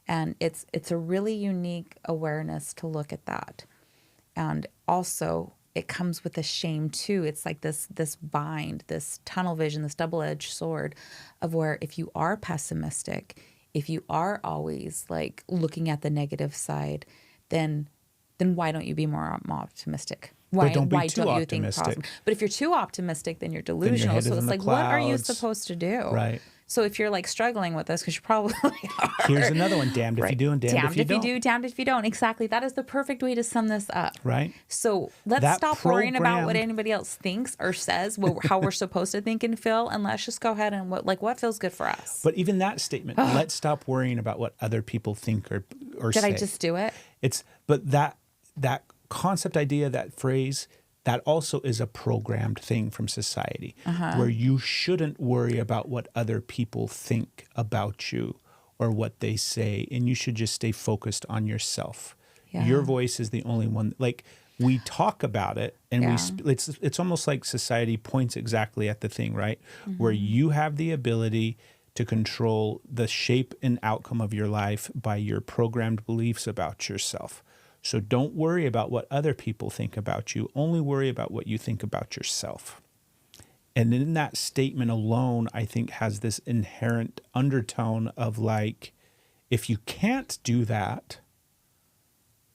And it's a really unique awareness to look at that. And also it comes with a shame too. It's like this bind, this tunnel vision, this double-edged sword of where if you are pessimistic, if you are always like looking at the negative side, then why don't you be more optimistic? Why don't be why too don't you think optimistic. positive? But if you're too optimistic, then you're delusional. head So is it's in the like, what are you clouds. supposed to do? Right. So if you're like struggling with this, because you probably are. Here's another one. Damned if you do and damned if you don't. do, damned if you don't. Exactly. That is the perfect way to sum this up. Right. So let's That stop worrying about what programmed- anybody else thinks or says, how we're supposed to think and feel, and let's just go ahead and what feels good for us. But even that statement, let's stop worrying about what other people think or Did say. I just do it? But that concept, idea, that phrase, that also is a programmed thing from society where you shouldn't worry about what other people think about you or what they say, and you should just stay focused on yourself. Yeah. Your voice is the only one. Like, we talk about it, and it's almost like society points exactly at the thing, right? Where you have the ability to control the shape and outcome of your life by your programmed beliefs about yourself. So don't worry about what other people think about you. Only worry about what you think about yourself. And in that statement alone, I think has this inherent undertone of like, if you can't do that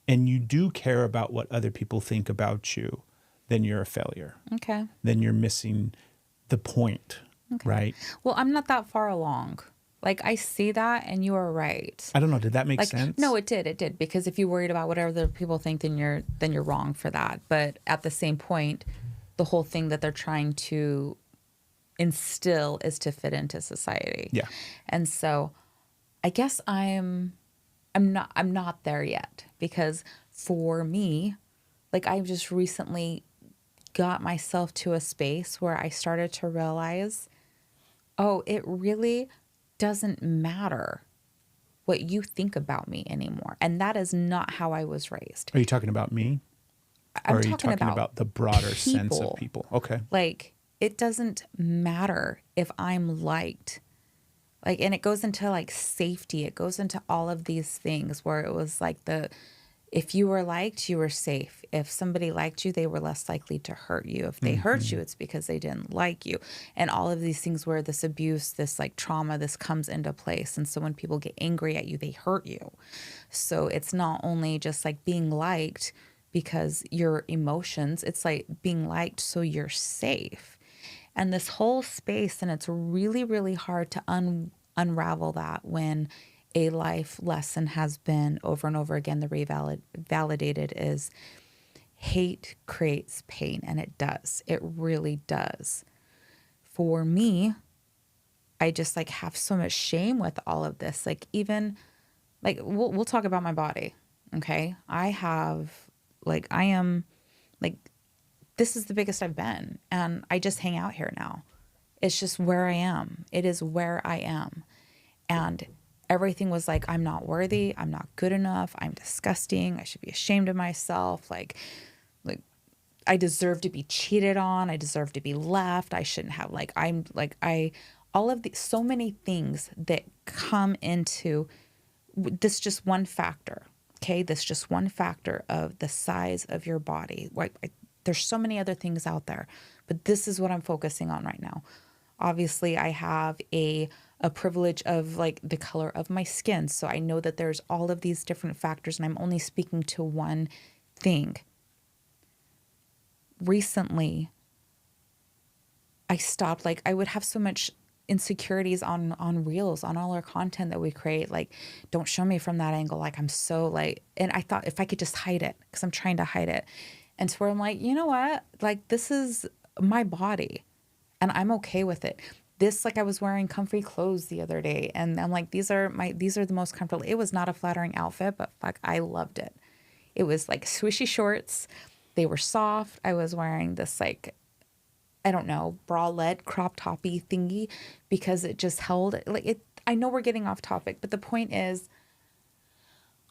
and you do care about what other people think about you, then you're a failure. Okay. Then you're missing the point, right? Well, I'm not that far along. Like, I see that, and you are right. I don't know. Did that make sense? No, it did. Because if you're worried about whatever the people think, then you're wrong for that. But at the same point, the whole thing that they're trying to instill is to fit into society. Yeah. And so, I guess I'm not there yet, because for me, like, I've just recently got myself to a space where I started to realize, oh, it really doesn't matter what you think about me anymore. And that is not how I was raised. Are you talking about me? I'm or are you talking about the broader sense of people. people? Okay. Like, it doesn't matter if I'm liked. Like, and it goes into like safety. It goes into all of these things where it was like if you were liked, you were safe. If somebody liked you, they were less likely to hurt you. If they hurt you, it's because they didn't like you. And all of these things where this abuse, this like trauma, this comes into place. And so when people get angry at you, they hurt you. So it's not only just like being liked because your emotions, it's like being liked so you're safe. And this whole space, and it's really, really hard to unravel that when a life lesson has been over and over again, the validated is hate creates pain. And it does. It really does. For me, I just like have so much shame with all of this. Like even like we'll talk about my body. Okay. I am like, this is the biggest I've been. And I just hang out here now. It's just where I am. It is where I am. And everything was like, I'm not worthy. I'm not good enough. I'm disgusting. I should be ashamed of myself. Like I deserve to be cheated on. I deserve to be left. I shouldn't have all of the, so many things that come into this just one factor. Okay. This just one factor of the size of your body. There's so many other things out there, but this is what I'm focusing on right now. Obviously I have a privilege of like the color of my skin. So I know that there's all of these different factors and I'm only speaking to one thing. Recently, I stopped, like I would have so much insecurities on reels, on all our content that we create. Like, don't show me from that angle. Like I'm so like, and I thought if I could just hide it, because I'm trying to hide it. And so where I'm like, you know what? Like this is my body and I'm okay with it. This, like I was wearing comfy clothes the other day and I'm like, these are the most comfortable. It was not a flattering outfit, but fuck, I loved it. It was like swishy shorts. They were soft. I was wearing this like, I don't know, bralette crop toppy thingy because it just held like it. I know we're getting off topic, but the point is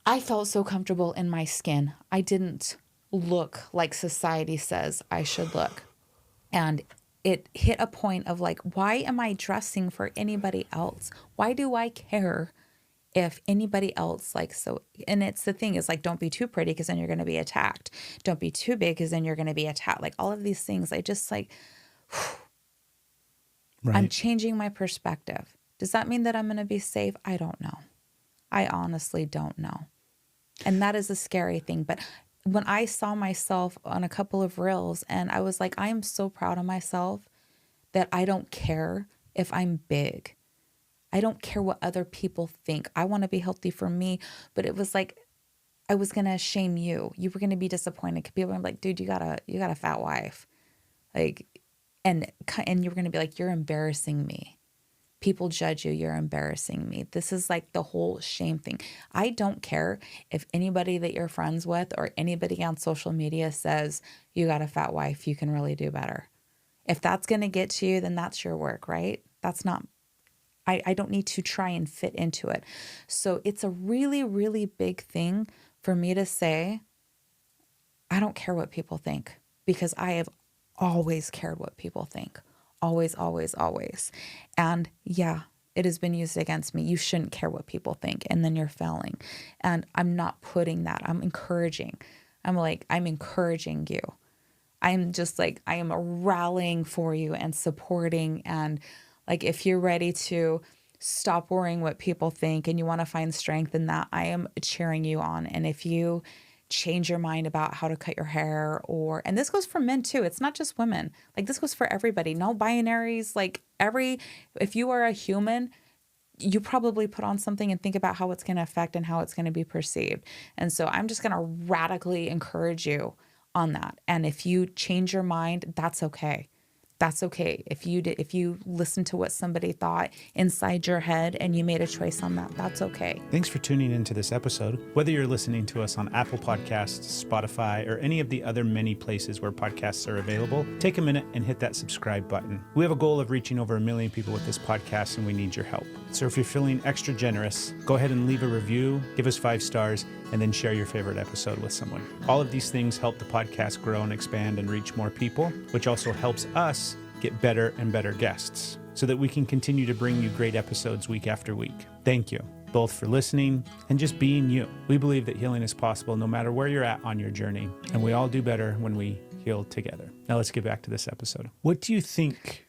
I felt so comfortable in my skin. I didn't look like society says I should look. And it hit a point of like, why am I dressing for anybody else? Why do I care if anybody else like so? And it's the thing is like, don't be too pretty because then you're going to be attacked. Don't be too big because then you're going to be attacked. Like all of these things, I just like, right. I'm changing my perspective. Does that mean that I'm going to be safe? I don't know. I honestly don't know. And that is a scary thing. But when I saw myself on a couple of reels and I was like, I am so proud of myself that I don't care if I'm big. I don't care what other people think. I want to be healthy for me. But it was like, I was going to shame you. You were going to be disappointed. People were like, dude, you got a fat wife. Like, and you were going to be like, you're embarrassing me. People judge you. You're embarrassing me. This is like the whole shame thing. I don't care if anybody that you're friends with or anybody on social media says you got a fat wife, you can really do better. If that's going to get to you, then that's your work, right? That's not, I don't need to try and fit into it. So it's a really, really big thing for me to say, I don't care what people think because I have always cared what people think. Always, always, always. And yeah, it has been used against me. You shouldn't care what people think. And then you're failing. And I'm not putting that. I'm encouraging. I'm encouraging you. I'm just like, I am rallying for you and supporting. And like, if you're ready to stop worrying what people think and you want to find strength in that, I am cheering you on. And if you change your mind about how to cut your hair and this goes for men too. It's not just women. Like this goes for everybody. No binaries. Like if you are a human, you probably put on something and think about how it's going to affect and how it's going to be perceived. And so I'm just going to radically encourage you on that. And if you change your mind, that's okay. That's okay. If you listen to what somebody thought inside your head and you made a choice on that, that's okay. Thanks for tuning into this episode. Whether you're listening to us on Apple Podcasts, Spotify, or any of the other many places where podcasts are available, take a minute and hit that subscribe button. We have a goal of reaching over 1 million people with this podcast, and we need your help. So if you're feeling extra generous, go ahead and leave a review, give us 5 stars, and then share your favorite episode with someone. All of these things help the podcast grow and expand and reach more people, which also helps us get better and better guests so that we can continue to bring you great episodes week after week. Thank you both for listening and just being you. We believe that healing is possible no matter where you're at on your journey, and we all do better when we heal together. Now let's get back to this episode. What do you think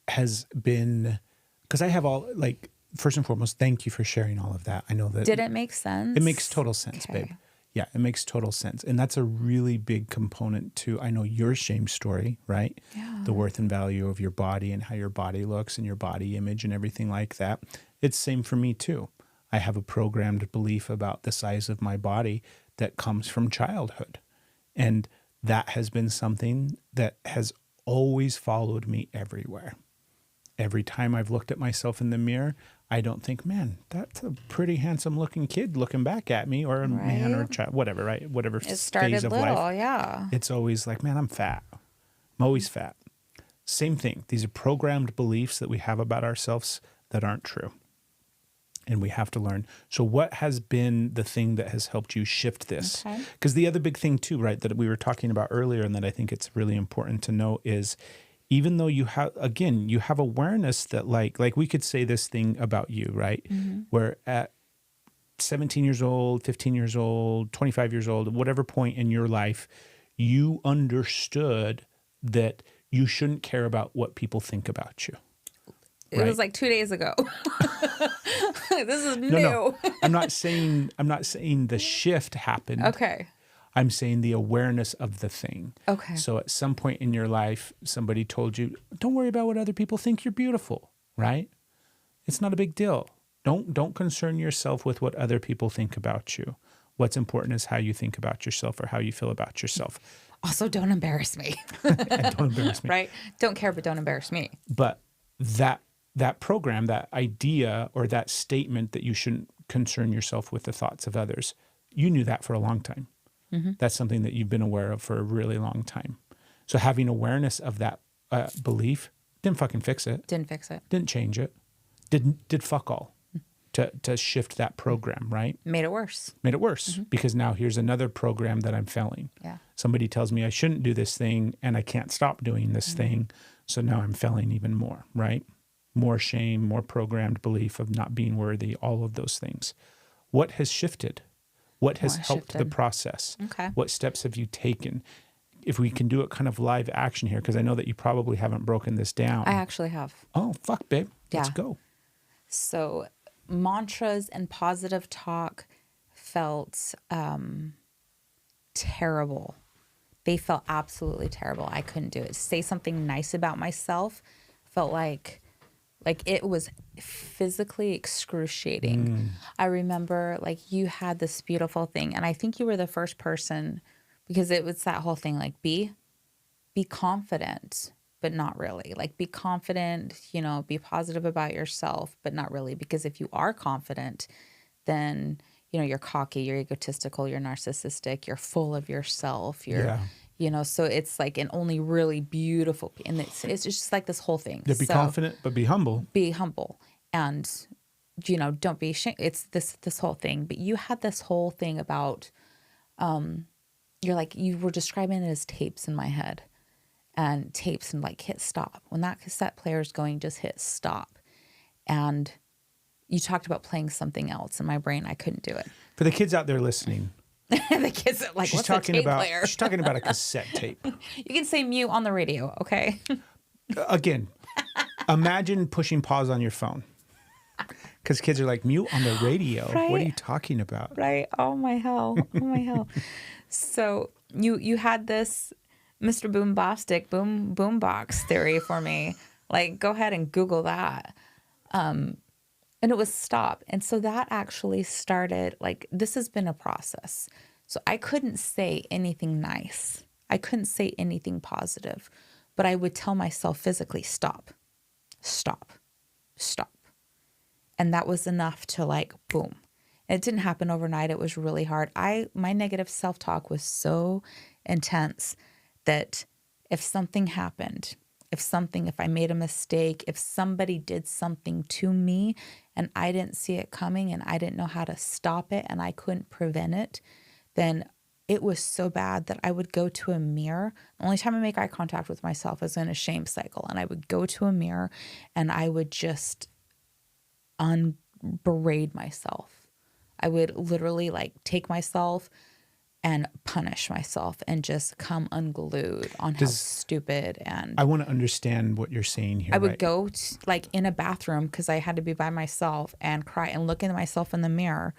has been, because I have all, like, first and foremost, thank you for sharing all of that. I know that. Did it make sense? It makes total sense, Okay. babe. Yeah, it makes total sense. And that's a really big component to, I know, your shame story, right? Yeah. The worth and value of your body and how your body looks and your body image and everything like that. It's same for me too. I have a programmed belief about the size of my body that comes from childhood. And that has been something that has always followed me everywhere. Every time I've looked at myself in the mirror, I don't think, man, that's a pretty handsome looking kid looking back at me, or a man or a child, whatever, right? Whatever It phase started of little, life. yeah. It's always like, man, I'm fat. I'm always fat. Same thing. These are programmed beliefs that we have about ourselves that aren't true. And we have to learn. So what has been the thing that has helped you shift this? Because the other big thing too, right, that we were talking about earlier and that I think it's really important to know is, even though you have, again, you have awareness that like we could say this thing about you, right? Where at 17 years old, 15 years old, 25 years old, whatever point in your life, you understood that you shouldn't care about what people think about you. It was like 2 days ago. This is new. No. I'm not saying the shift happened. Okay. I'm saying the awareness of the thing. Okay. So at some point in your life, somebody told you, don't worry about what other people think, you're beautiful, right? It's not a big deal. Don't concern yourself with what other people think about you. What's important is how you think about yourself or how you feel about yourself. Also, don't embarrass me. And don't embarrass me. Right? Don't care, but don't embarrass me. But that program, that idea or that statement that you shouldn't concern yourself with the thoughts of others, you knew that for a long time. That's something that you've been aware of for a really long time. So having awareness of that belief didn't fucking fix it. Didn't fix it. Didn't change it. Did fuck all to shift that program, right? Made it worse. Made it worse because now here's another program that I'm failing. Yeah. Somebody tells me I shouldn't do this thing and I can't stop doing this thing. So now I'm failing even more, right? More shame, more programmed belief of not being worthy, all of those things. What has shifted? What has helped the process? Okay. What steps have you taken? If we can do it kind of live action here, because I know that you probably haven't broken this down. I actually have. Oh, fuck, babe. Let's Yeah. go. So mantras and positive talk felt terrible. They felt absolutely terrible. I couldn't do it. Say something nice about myself felt like it was physically excruciating. I remember like you had this beautiful thing, and I think you were the first person, because it was that whole thing like be confident, but not really. Like be confident, be positive about yourself, but not really. Because if you are confident, then you're cocky, you're egotistical, you're narcissistic, you're full of yourself, so it's like an only really beautiful, and it's just like this whole thing. Yeah, be confident, but be humble. Be humble, and don't be ashamed. It's this whole thing. But you had this whole thing about, you were describing it as tapes in my head, and tapes, and like hit stop when that cassette player is going, just hit stop, and you talked about playing something else in my brain. I couldn't do it. For the kids out there listening, The kids are like, what's a tape player? She's talking about a cassette tape. You can say mute on the radio, okay? Again, imagine pushing pause on your phone. Because kids are like, mute on the radio. Right. What are you talking about? Right. Oh my hell. Oh my hell. So you had this Mr. Boombastic boombox theory for me. Like, go ahead and Google that. And it was stop. And so that actually started, like, this has been a process. So I couldn't say anything nice. I couldn't say anything positive. But I would tell myself physically, stop, stop, stop. And that was enough to like, boom. And it didn't happen overnight. It was really hard. My negative self-talk was so intense that if something happened, if I made a mistake, if somebody did something to me and I didn't see it coming and I didn't know how to stop it and I couldn't prevent it, then it was so bad that I would go to a mirror. The only time I make eye contact with myself is in a shame cycle. And I would go to a mirror and I would just unberate myself. I would literally like take myself and punish myself and just come unglued on how stupid. And I want to understand what you're saying here. I would go like in a bathroom because I had to be by myself and cry and look at myself in the mirror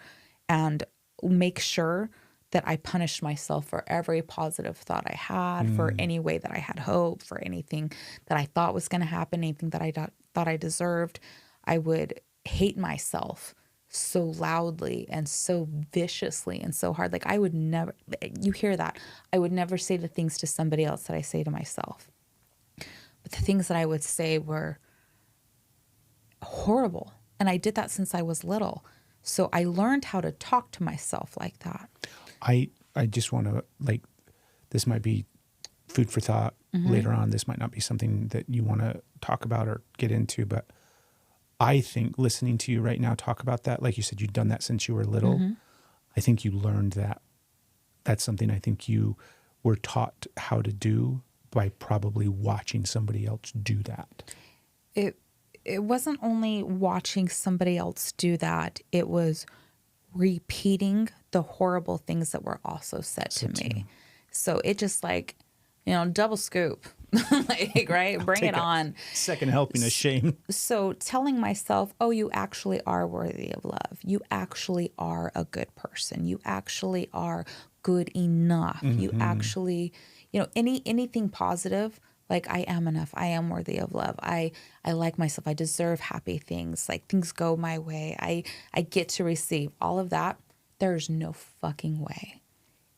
and make sure that I punished myself for every positive thought I had, for any way that I had hope, for anything that I thought was going to happen, anything that I thought I deserved. I would hate myself so loudly and so viciously and so hard. Like I would never, you hear that, I would never say the things to somebody else that I say to myself. But the things that I would say were horrible. And I did that since I was little. So I learned how to talk to myself like that. I just want to, like, this might be food for thought later on. This might not be something that you want to talk about or get into, but I think listening to you right now talk about that, like you said, you've done that since you were little. I think you learned that. That's something I think you were taught how to do by probably watching somebody else do that. It wasn't only watching somebody else do that. It was repeating the horrible things that were also said to me. So it just like, double scoop, like, right? Bring it on. Second helping of shame. So telling myself, oh, you actually are worthy of love. You actually are a good person. You actually are good enough. You actually, anything positive, like I am enough. I am worthy of love. I like myself. I deserve happy things. Like things go my way. I get to receive all of that. There's no fucking way.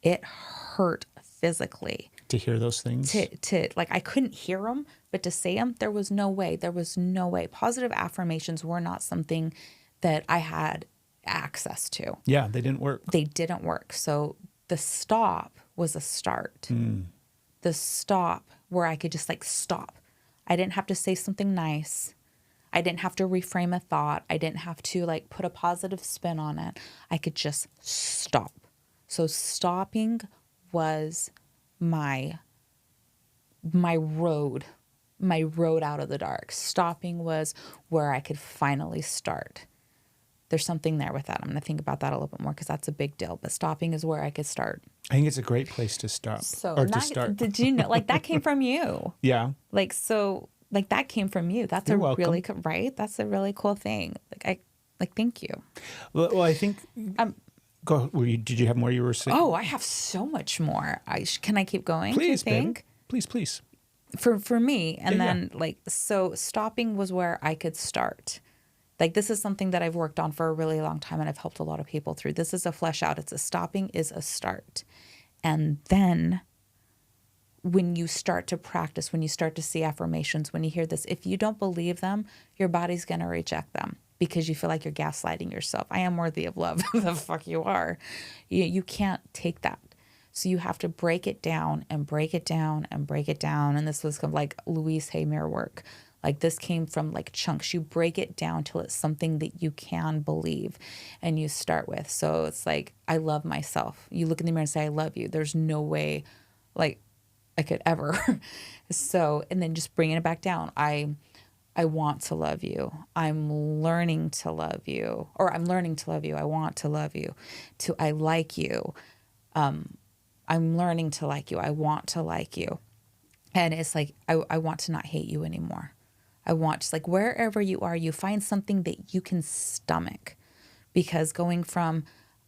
It hurt physically. To hear those things? To like, I couldn't hear them, but to say them, there was no way. There was no way. Positive affirmations were not something that I had access to. Yeah, they didn't work. They didn't work. So the stop was a start. The stop where I could just like stop. I didn't have to say something nice. I didn't have to reframe a thought. I didn't have to like put a positive spin on it. I could just stop. So stopping was my road out of the dark. Stopping was where I could finally start. There's something there with that. I'm going to think about that a little bit more because that's a big deal. But stopping is where I could start. I think it's a great place to stop. To start. Did you know? Like that came from you. Yeah. Like so. Like that came from you. That's You're welcome. really right. That's a really cool thing. Thank you. Well, I think. Go. Did you have more you were saying? Oh, I have so much more. Can I keep going? Please, do you think? Babe. Please. For me, and then so stopping was where I could start. Like this is something that I've worked on for a really long time, and I've helped a lot of people through. This is a flesh out. It's a stopping is a start, and then when you start to practice, when you start to see affirmations, when you hear this, if you don't believe them, your body's going to reject them because you feel like you're gaslighting yourself. I am worthy of love. The fuck you are. You can't take that. So you have to break it down and break it down and break it down. And this was kind of like Louise Hay Mir work. Like this came from like chunks. You break it down till it's something that you can believe and you start with. So it's like, I love myself. You look in the mirror and say, I love you. There's no way like I could ever. So, and then just bringing it back down. I want to love you. I'm learning to love you, or I'm learning to love you. I want to love you. I like you. I'm learning to like you. I want to like you. And it's like, I want to not hate you anymore. I want to, like, wherever you are, you find something that you can stomach. Because going from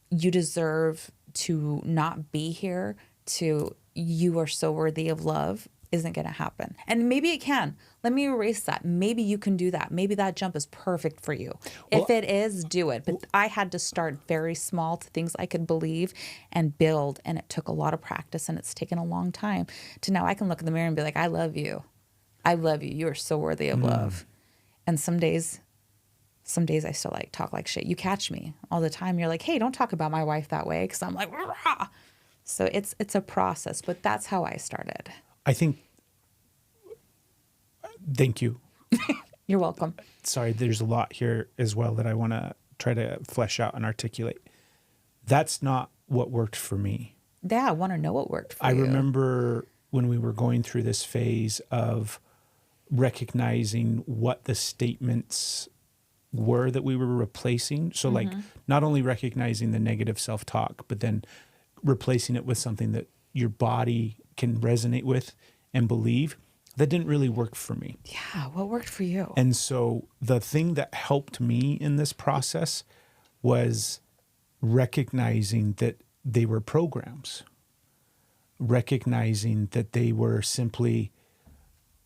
you deserve to not be here to you are so worthy of love isn't going to happen. And maybe it can. Let me erase that. Maybe you can do that. Maybe that jump is perfect for you. If it is, do it. But I had to start very small to things I could believe and build. And it took a lot of practice and it's taken a long time to now I can look in the mirror and be like, I love you. I love you. You are so worthy of love. And some days I still like talk like shit. You catch me all the time. You're like, hey, don't talk about my wife that way. Cause I'm like, rah. So it's a process, but that's how I started. I think, thank you. You're welcome. Sorry, there's a lot here as well that I want to try to flesh out and articulate. That's not what worked for me. Yeah, I want to know what worked for you. I remember when we were going through this phase of recognizing what the statements were that we were replacing. So like not only recognizing the negative self-talk, but then replacing it with something that your body can resonate with and believe. That didn't really work for me. Yeah, what worked for you? And so the thing that helped me in this process was recognizing that they were programs, recognizing that they were simply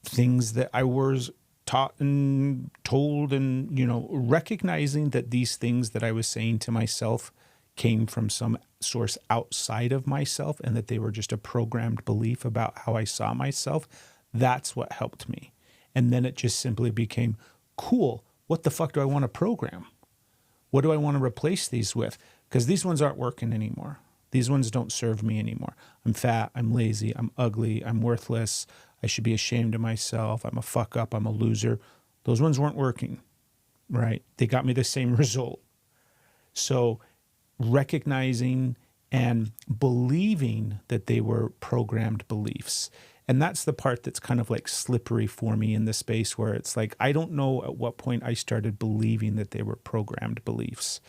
things that I was taught and told, and, recognizing that these things that I was saying to myself came from some source outside of myself and that they were just a programmed belief about how I saw myself. That's what helped me. And then it just simply became, cool, what the fuck do I want to program? What do I want to replace these with? Because these ones aren't working anymore. These ones don't serve me anymore. I'm fat, I'm lazy, I'm ugly, I'm worthless, I should be ashamed of myself, I'm a fuck up, I'm a loser. Those ones weren't working, right? They got me the same result. So recognizing and believing that they were programmed beliefs. And that's the part that's kind of like slippery for me in the space where it's like, I don't know at what point I started believing that they were programmed beliefs.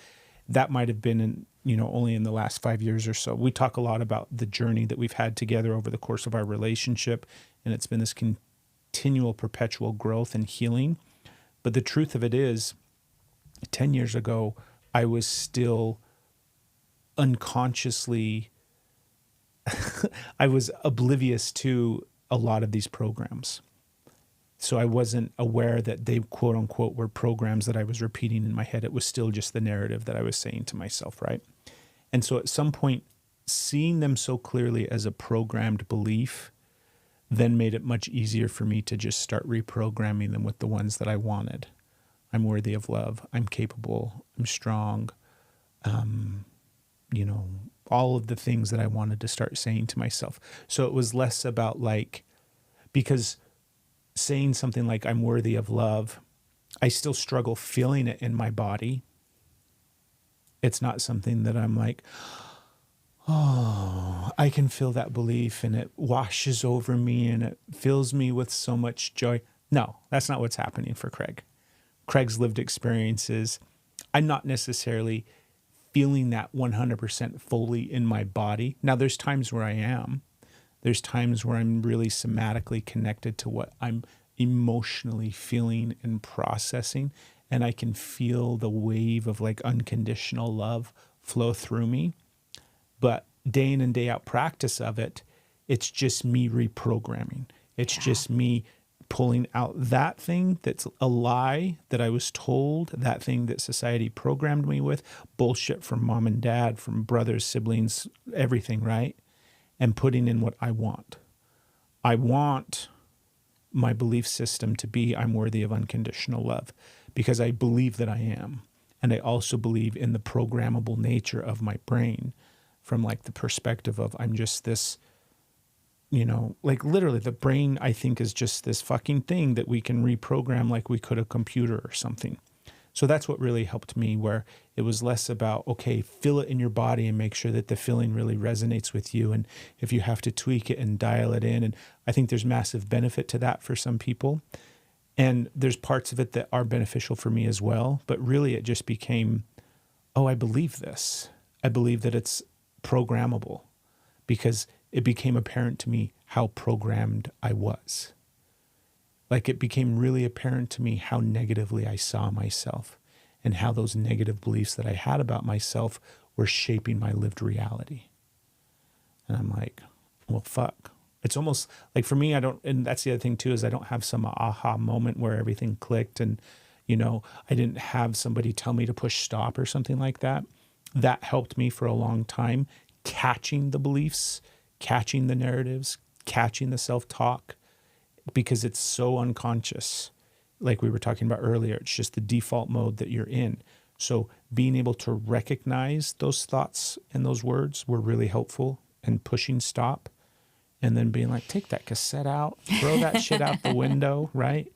That might have been only in the last 5 years or so. We talk a lot about the journey that we've had together over the course of our relationship, and it's been this continual, perpetual growth and healing. But the truth of it is, 10 years ago, I was still unconsciously, I was oblivious to a lot of these programs. So I wasn't aware that they, quote unquote, were programs that I was repeating in my head. It was still just the narrative that I was saying to myself, right? And so at some point, seeing them so clearly as a programmed belief then made it much easier for me to just start reprogramming them with the ones that I wanted. I'm worthy of love. I'm capable. I'm strong. All of the things that I wanted to start saying to myself. So it was less about because saying something like I'm worthy of love, I still struggle feeling it in my body. It's not something that I'm like, oh, I can feel that belief and it washes over me and it fills me with so much joy. No, that's not what's happening for Craig. Craig's lived experiences, I'm not necessarily feeling that 100% fully in my body. Now, there's times where I am. There's times where I'm really somatically connected to what I'm emotionally feeling and processing, and I can feel the wave of unconditional love flow through me. But day in and day out practice of it, it's just me reprogramming. It's just me pulling out that thing that's a lie that I was told, that thing that society programmed me with, bullshit from mom and dad, from brothers, siblings, everything, right? And putting in what I want. I want my belief system to be I'm worthy of unconditional love because I believe that I am. And I also believe in the programmable nature of my brain from the perspective of I'm just this, literally the brain I think is just this fucking thing that we can reprogram like we could a computer or something. So that's what really helped me, where it was less about, okay, feel it in your body and make sure that the feeling really resonates with you. And if you have to tweak it and dial it in, and I think there's massive benefit to that for some people. And there's parts of it that are beneficial for me as well. But really it just became, oh, I believe this. I believe that it's programmable because it became apparent to me how programmed I was. It became really apparent to me how negatively I saw myself and how those negative beliefs that I had about myself were shaping my lived reality. And I'm like, well, fuck. It's almost for me, and that's the other thing too, is I don't have some aha moment where everything clicked and, I didn't have somebody tell me to push stop or something like that. That helped me for a long time, catching the beliefs, catching the narratives, catching the self-talk, because it's so unconscious. Like we were talking about earlier, it's just the default mode that you're in. So being able to recognize those thoughts and those words were really helpful, and pushing stop and then being like, take that cassette out, throw that shit out the window, right?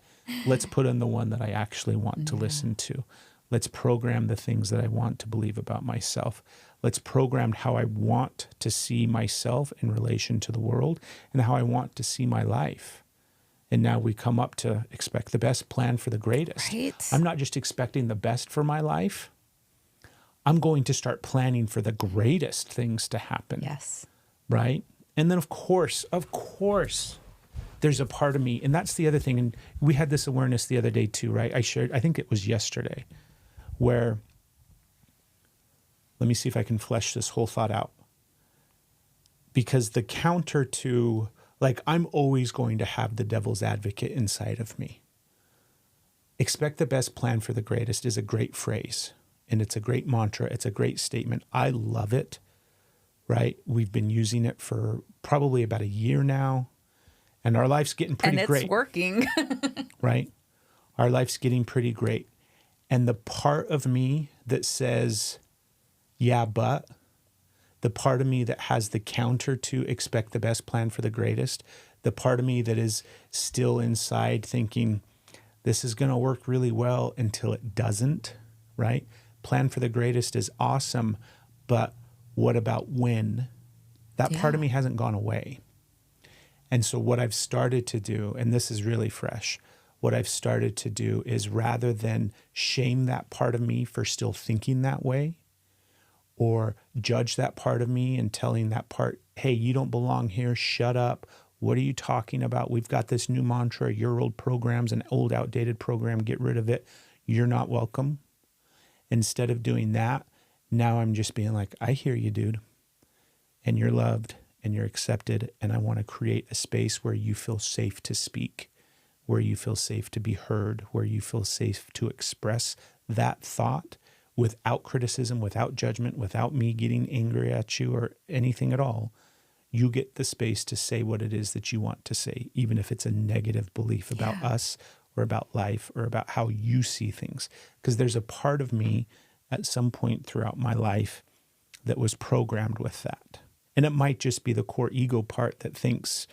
Let's put in the one that I actually want to listen to. Let's program the things that I want to believe about myself. Let's program how I want to see myself in relation to the world and how I want to see my life. And now we come up to expect the best, plan for the greatest. Right. I'm not just expecting the best for my life. I'm going to start planning for the greatest things to happen. Yes. Right? And then of course, there's a part of me, and that's the other thing. And we had this awareness the other day too, right? I think it was yesterday, where, let me see if I can flesh this whole thought out. because the counter to, like, I'm always going to have the devil's advocate inside of me. Expect the best, plan for the greatest is a great phrase, and it's a great mantra. It's a great statement. I love it, right? We've been using it for probably about a year now, and our life's getting pretty And it's great, working. right? Our life's getting pretty great. And the part of me that says, yeah, but the part of me that has the counter to expect the best, plan for the greatest, the part of me that is still inside thinking, this is going to work really well until it doesn't, right? Plan for the greatest is awesome, but what about when? That part of Yeah. me hasn't gone away. And so what I've started to do, and this is really fresh, what I've started to do is, rather than shame that part of me for still thinking that way, or judge that part of me and telling that part, hey, you don't belong here, shut up. What are you talking about? We've got this new mantra, your old program's an old outdated program, get rid of it. You're not welcome. Instead of doing that, now I'm just being like, I hear you, dude. And you're loved and you're accepted. And I want to create a space where you feel safe to speak, where you feel safe to be heard, where you feel safe to express that thought without criticism, without judgment, without me getting angry at you or anything at all. You get the space to say what it is that you want to say, even if it's a negative belief about us or about life or about how you see things. Because there's a part of me at some point throughout my life that was programmed with that. And it might just be the core ego part that thinks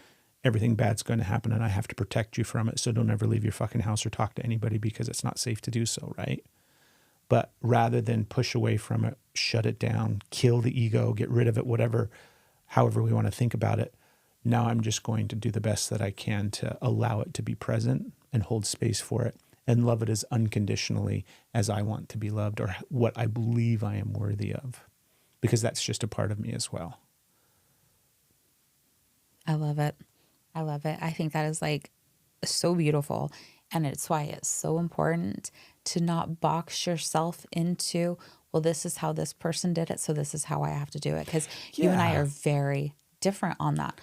everything bad's going to happen and I have to protect you from it. So don't ever leave your fucking house or talk to anybody because it's not safe to do so, right? But rather than push away from it, shut it down, kill the ego, get rid of it, whatever, however we want to think about it, now I'm just going to do the best that I can to allow it to be present and hold space for it and love it as unconditionally as I want to be loved or what I believe I am worthy of, because that's just a part of me as well. I love it. I love it. I think that is like so beautiful. And it's why it's so important to not box yourself into, well, this is how this person did it, so this is how I have to do it. Because you and I Yeah. are very different on that.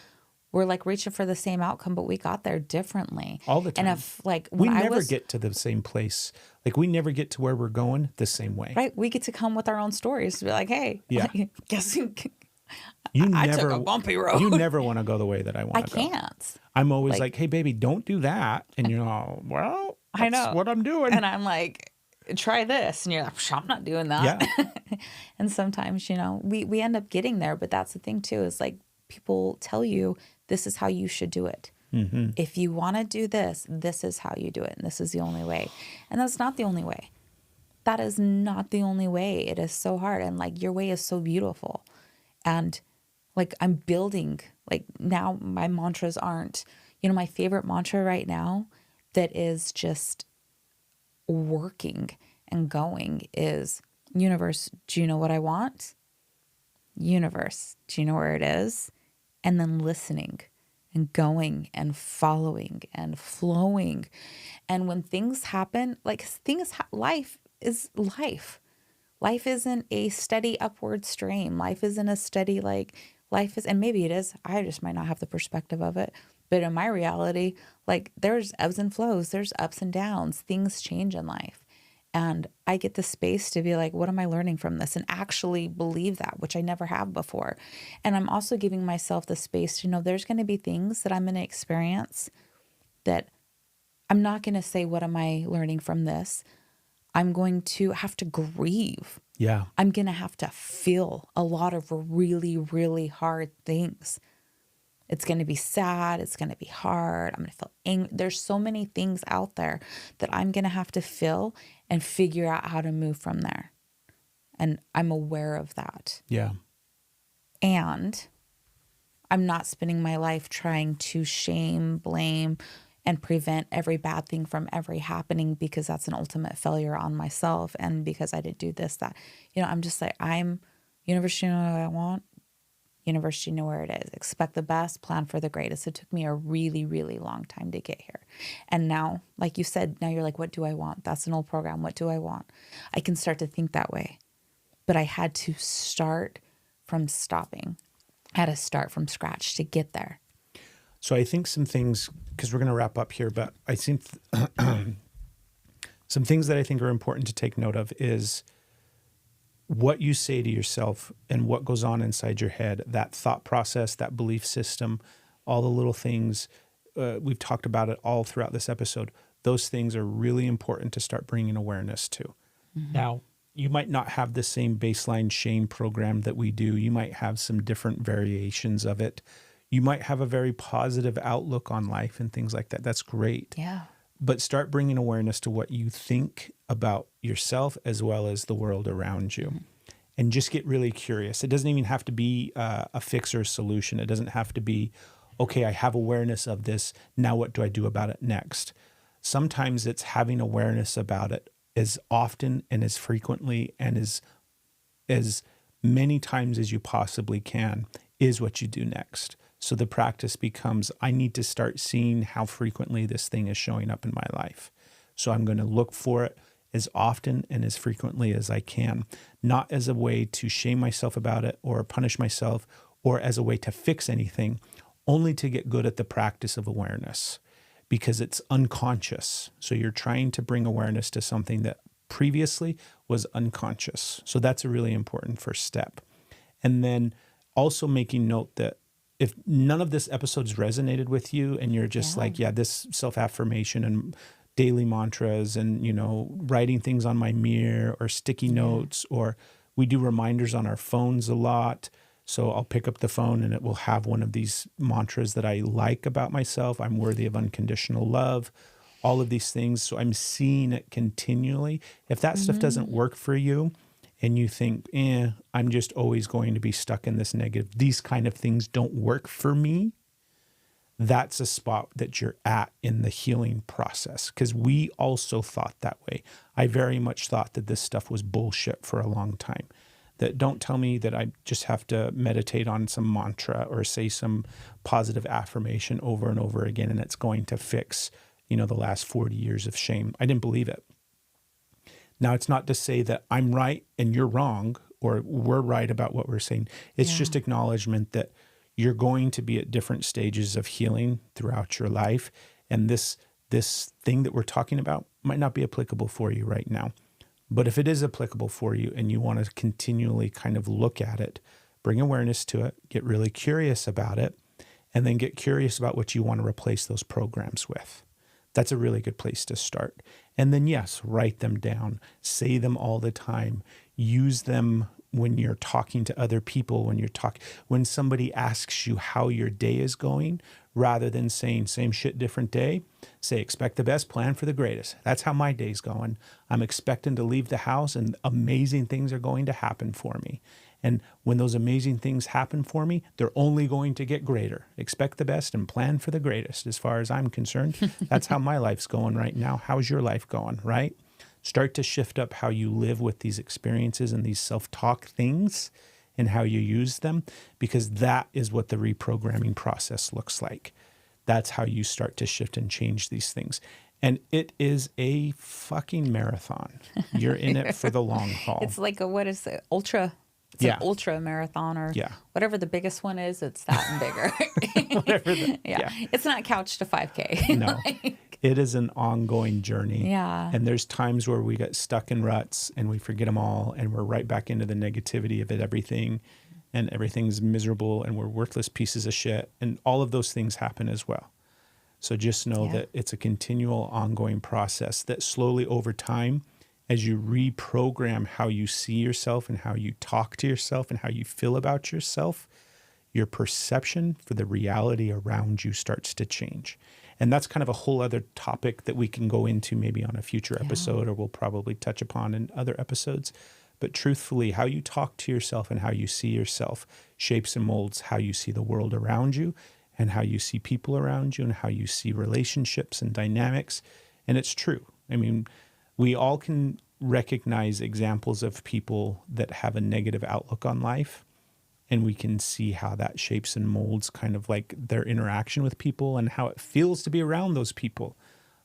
We're like reaching for the same outcome, but we got there differently. All the time. And if like We when I never was get to the same place. Like we never get to where we're going the same way. right, we get to come with our own stories to be like, hey, Yeah. guess You I never, took a bumpy road. You never want to go the way that I want I to go. can't. I'm always Like- like, hey, baby, don't do that. And you're all, well, I that's know what I'm doing. And I'm like, try this. And you're like, I'm not doing that. Yeah. And sometimes, we end up getting there. But that's the thing, too, is like people tell you this is how you should do it. Mm-hmm. If you want to do this, this is how you do it. And this is the only way. And that's not the only way. That is not the only way. It is so hard. And like your way is so beautiful. And like I'm building, like now my mantras aren't, my favorite mantra right now that is just working and going is, universe, do you know what I want? Universe, do you know where it is? And then listening and going and following and flowing. And when things happen, like life is life. Life isn't a steady upward stream. Life isn't a steady, life is, and maybe it is. I just might not have the perspective of it. But in my reality, like there's ebbs and flows, there's ups and downs, things change in life. And I get the space to be like, what am I learning from this? And actually believe that, which I never have before. And I'm also giving myself the space to know there's going to be things that I'm going to experience that I'm not going to say, what am I learning from this? I'm going to have to grieve. Yeah. I'm going to have to feel a lot of really, really hard things. It's going to be sad. It's going to be hard. I'm going to feel angry. There's so many things out there that I'm going to have to feel and figure out how to move from there. And I'm aware of that. Yeah. And I'm not spending my life trying to shame, blame, and prevent every bad thing from ever happening, because that's an ultimate failure on myself. And because I didn't do this, that, I'm just like, universe, you know what I want? Universe, you know where it is. Expect the best, plan for the greatest. It took me a really, really long time to get here. And now, like you said, now you're like, what do I want? That's an old program. What do I want? I can start to think that way. But I had to start from stopping. had to start from scratch to get there. So I think some things, because we're going to wrap up here, but I think some things that I think are important to take note of is what you say to yourself and what goes on inside your head, that thought process, that belief system, all the little things. We've talked about it all throughout this episode. Those things are really important to start bringing awareness to. Mm-hmm. Now, you might not have the same baseline shame program that we do. You might have some different variations of it. You might have a very positive outlook on life and things like that. That's great. Yeah. But start bringing awareness to what you think about yourself as well as the world around you. And just get really curious. It doesn't even have to be a fix or solution. It doesn't have to be, okay, I have awareness of this. Now what do I do about it next? Sometimes it's having awareness about it as often and as frequently and as many times as you possibly can is what you do next. So the practice becomes, I need to start seeing how frequently this thing is showing up in my life. So I'm going to look for it as often and as frequently as I can, not as a way to shame myself about it or punish myself or as a way to fix anything, only to get good at the practice of awareness because it's unconscious. So you're trying to bring awareness to something that previously was unconscious. So that's a really important first step. And then also making note that if none of this episode's resonated with you and you're just like, yeah, this self-affirmation and daily mantras and, writing things on my mirror or sticky notes, or we do reminders on our phones a lot. So I'll pick up the phone and it will have one of these mantras that I like about myself. I'm worthy of unconditional love, all of these things. So I'm seeing it continually. If that stuff doesn't work for you, and you think, I'm just always going to be stuck in this negative, these kind of things don't work for me, that's a spot that you're at in the healing process. Because we also thought that way. I very much thought that this stuff was bullshit for a long time. That don't tell me that I just have to meditate on some mantra or say some positive affirmation over and over again, and it's going to fix, the last 40 years of shame. I didn't believe it. Now, it's not to say that I'm right and you're wrong, or we're right about what we're saying. It's just acknowledgement that you're going to be at different stages of healing throughout your life. And this thing that we're talking about might not be applicable for you right now. But if it is applicable for you and you want to continually kind of look at it, bring awareness to it, get really curious about it, and then get curious about what you want to replace those programs with. That's a really good place to start. And then, yes, write them down, say them all the time, use them when you're talking to other people, when somebody asks you how your day is going, rather than saying same shit, different day, say expect the best, plan for the greatest. That's how my day's going. I'm expecting to leave the house and amazing things are going to happen for me. And when those amazing things happen for me, they're only going to get greater. Expect the best and plan for the greatest. As far as I'm concerned, that's how my life's going right now. How's your life going, right? Start to shift up how you live with these experiences and these self-talk things and how you use them, because that is what the reprogramming process looks like. That's how you start to shift and change these things. And it is a fucking marathon. You're in it for the long haul. It's like what is it? It's an ultra marathon or whatever the biggest one is. It's that and bigger. It's not couch to 5K. No, it is an ongoing journey. Yeah. And there's times where we get stuck in ruts and we forget them all and we're right back into the negativity of everything, and everything's miserable and we're worthless pieces of shit. And all of those things happen as well. So just know that it's a continual ongoing process that slowly over time, as you reprogram how you see yourself and how you talk to yourself and how you feel about yourself, your perception for the reality around you starts to change. And that's kind of a whole other topic that we can go into maybe on a future episode, or we'll probably touch upon in other episodes. But truthfully, how you talk to yourself and how you see yourself shapes and molds how you see the world around you and how you see people around you and how you see relationships and dynamics. And it's true. I mean, we all can recognize examples of people that have a negative outlook on life, and we can see how that shapes and molds kind of like their interaction with people and how it feels to be around those people.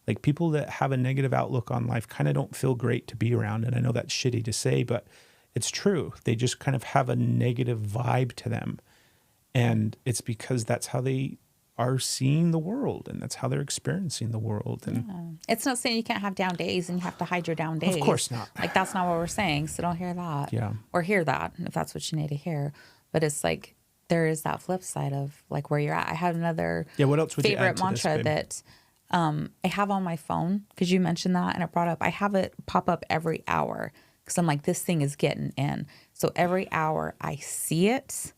Like people that have a negative outlook on life kind of don't feel great to be around. And I know that's shitty to say, but it's true. They just kind of have a negative vibe to them. And it's because that's how they are seeing the world, and that's how they're experiencing the world. And It's not saying you can't have down days and you have to hide your down days. Of course not. Like, that's not what we're saying. So don't hear that. Yeah. Or hear that if that's what you need to hear. But it's like, there is that flip side of like where you're at. I have another what else would you add favorite to this, mantra babe? that I have on my phone, because you mentioned that and it brought up, I have it pop up every hour because I'm like, this thing is getting in. So every hour I see it,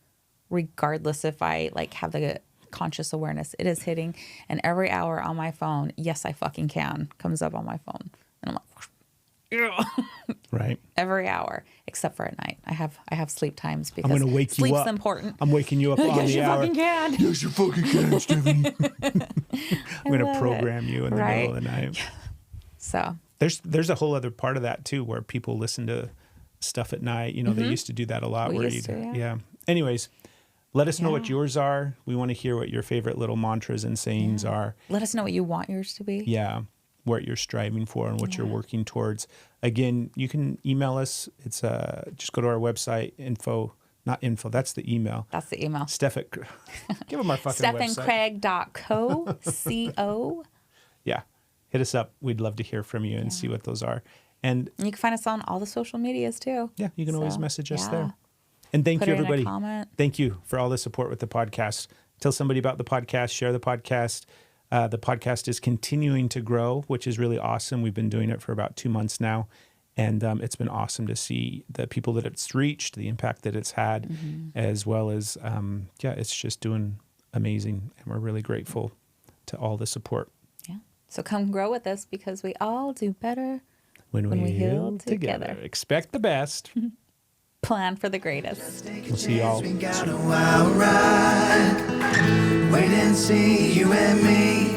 regardless if I like have the conscious awareness, it is hitting. And every hour on my phone, yes, I fucking can, comes up on my phone. And I'm like, yeah. Right. Every hour, except for at night. I have sleep times because I'm going to wake you sleep's up. important. I'm waking you up on Yes, the you hour. fucking can. Yes, you fucking can, Stephanie. I'm going to love program you in the Right? middle of the night. So There's a whole other part of that too, where people listen to stuff at night. You know, they used to do that a lot. We where used to, yeah. Anyways, let us know what Yeah. yours are. We want to hear what your favorite little mantras and sayings are. let us know what you want yours to be. Yeah. What you're striving for and what you're working towards. Again, you can email us. It's just go to our website, not info. That's the email. That's the email. Steph at, give them our fucking website. StephenCraig.co. Yeah. Hit us up. We'd love to hear from you and see what those are. And You can find us on all the social medias too. yeah, you can always So, message us yeah. there. And thank Put you, it in a everybody. comment. Thank you for all the support with the podcast. Tell somebody about the podcast, share the podcast. The podcast is continuing to grow, which is really awesome. We've been doing it for about 2 months now. And it's been awesome to see the people that it's reached, the impact that it's had, as well as, it's just doing amazing. And we're really grateful to all the support. Yeah. So come grow with us, because we all do better When we heal heal together. together. Expect the best. Plan for the greatest. We'll see y'all We got soon. a wild ride. Wait and see, you and me.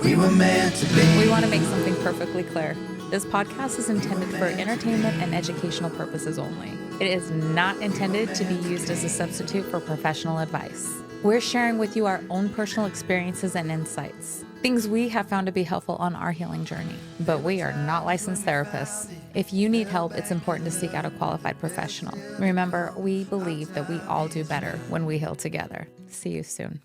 We were meant to be. We want to make something perfectly clear. This podcast is intended for entertainment and educational purposes only. It is not intended to be used as a substitute for professional advice. We're sharing with you our own personal experiences and insights, things we have found to be helpful on our healing journey. But we are not licensed therapists. If you need help, it's important to seek out a qualified professional. Remember, we believe that we all do better when we heal together. See you soon.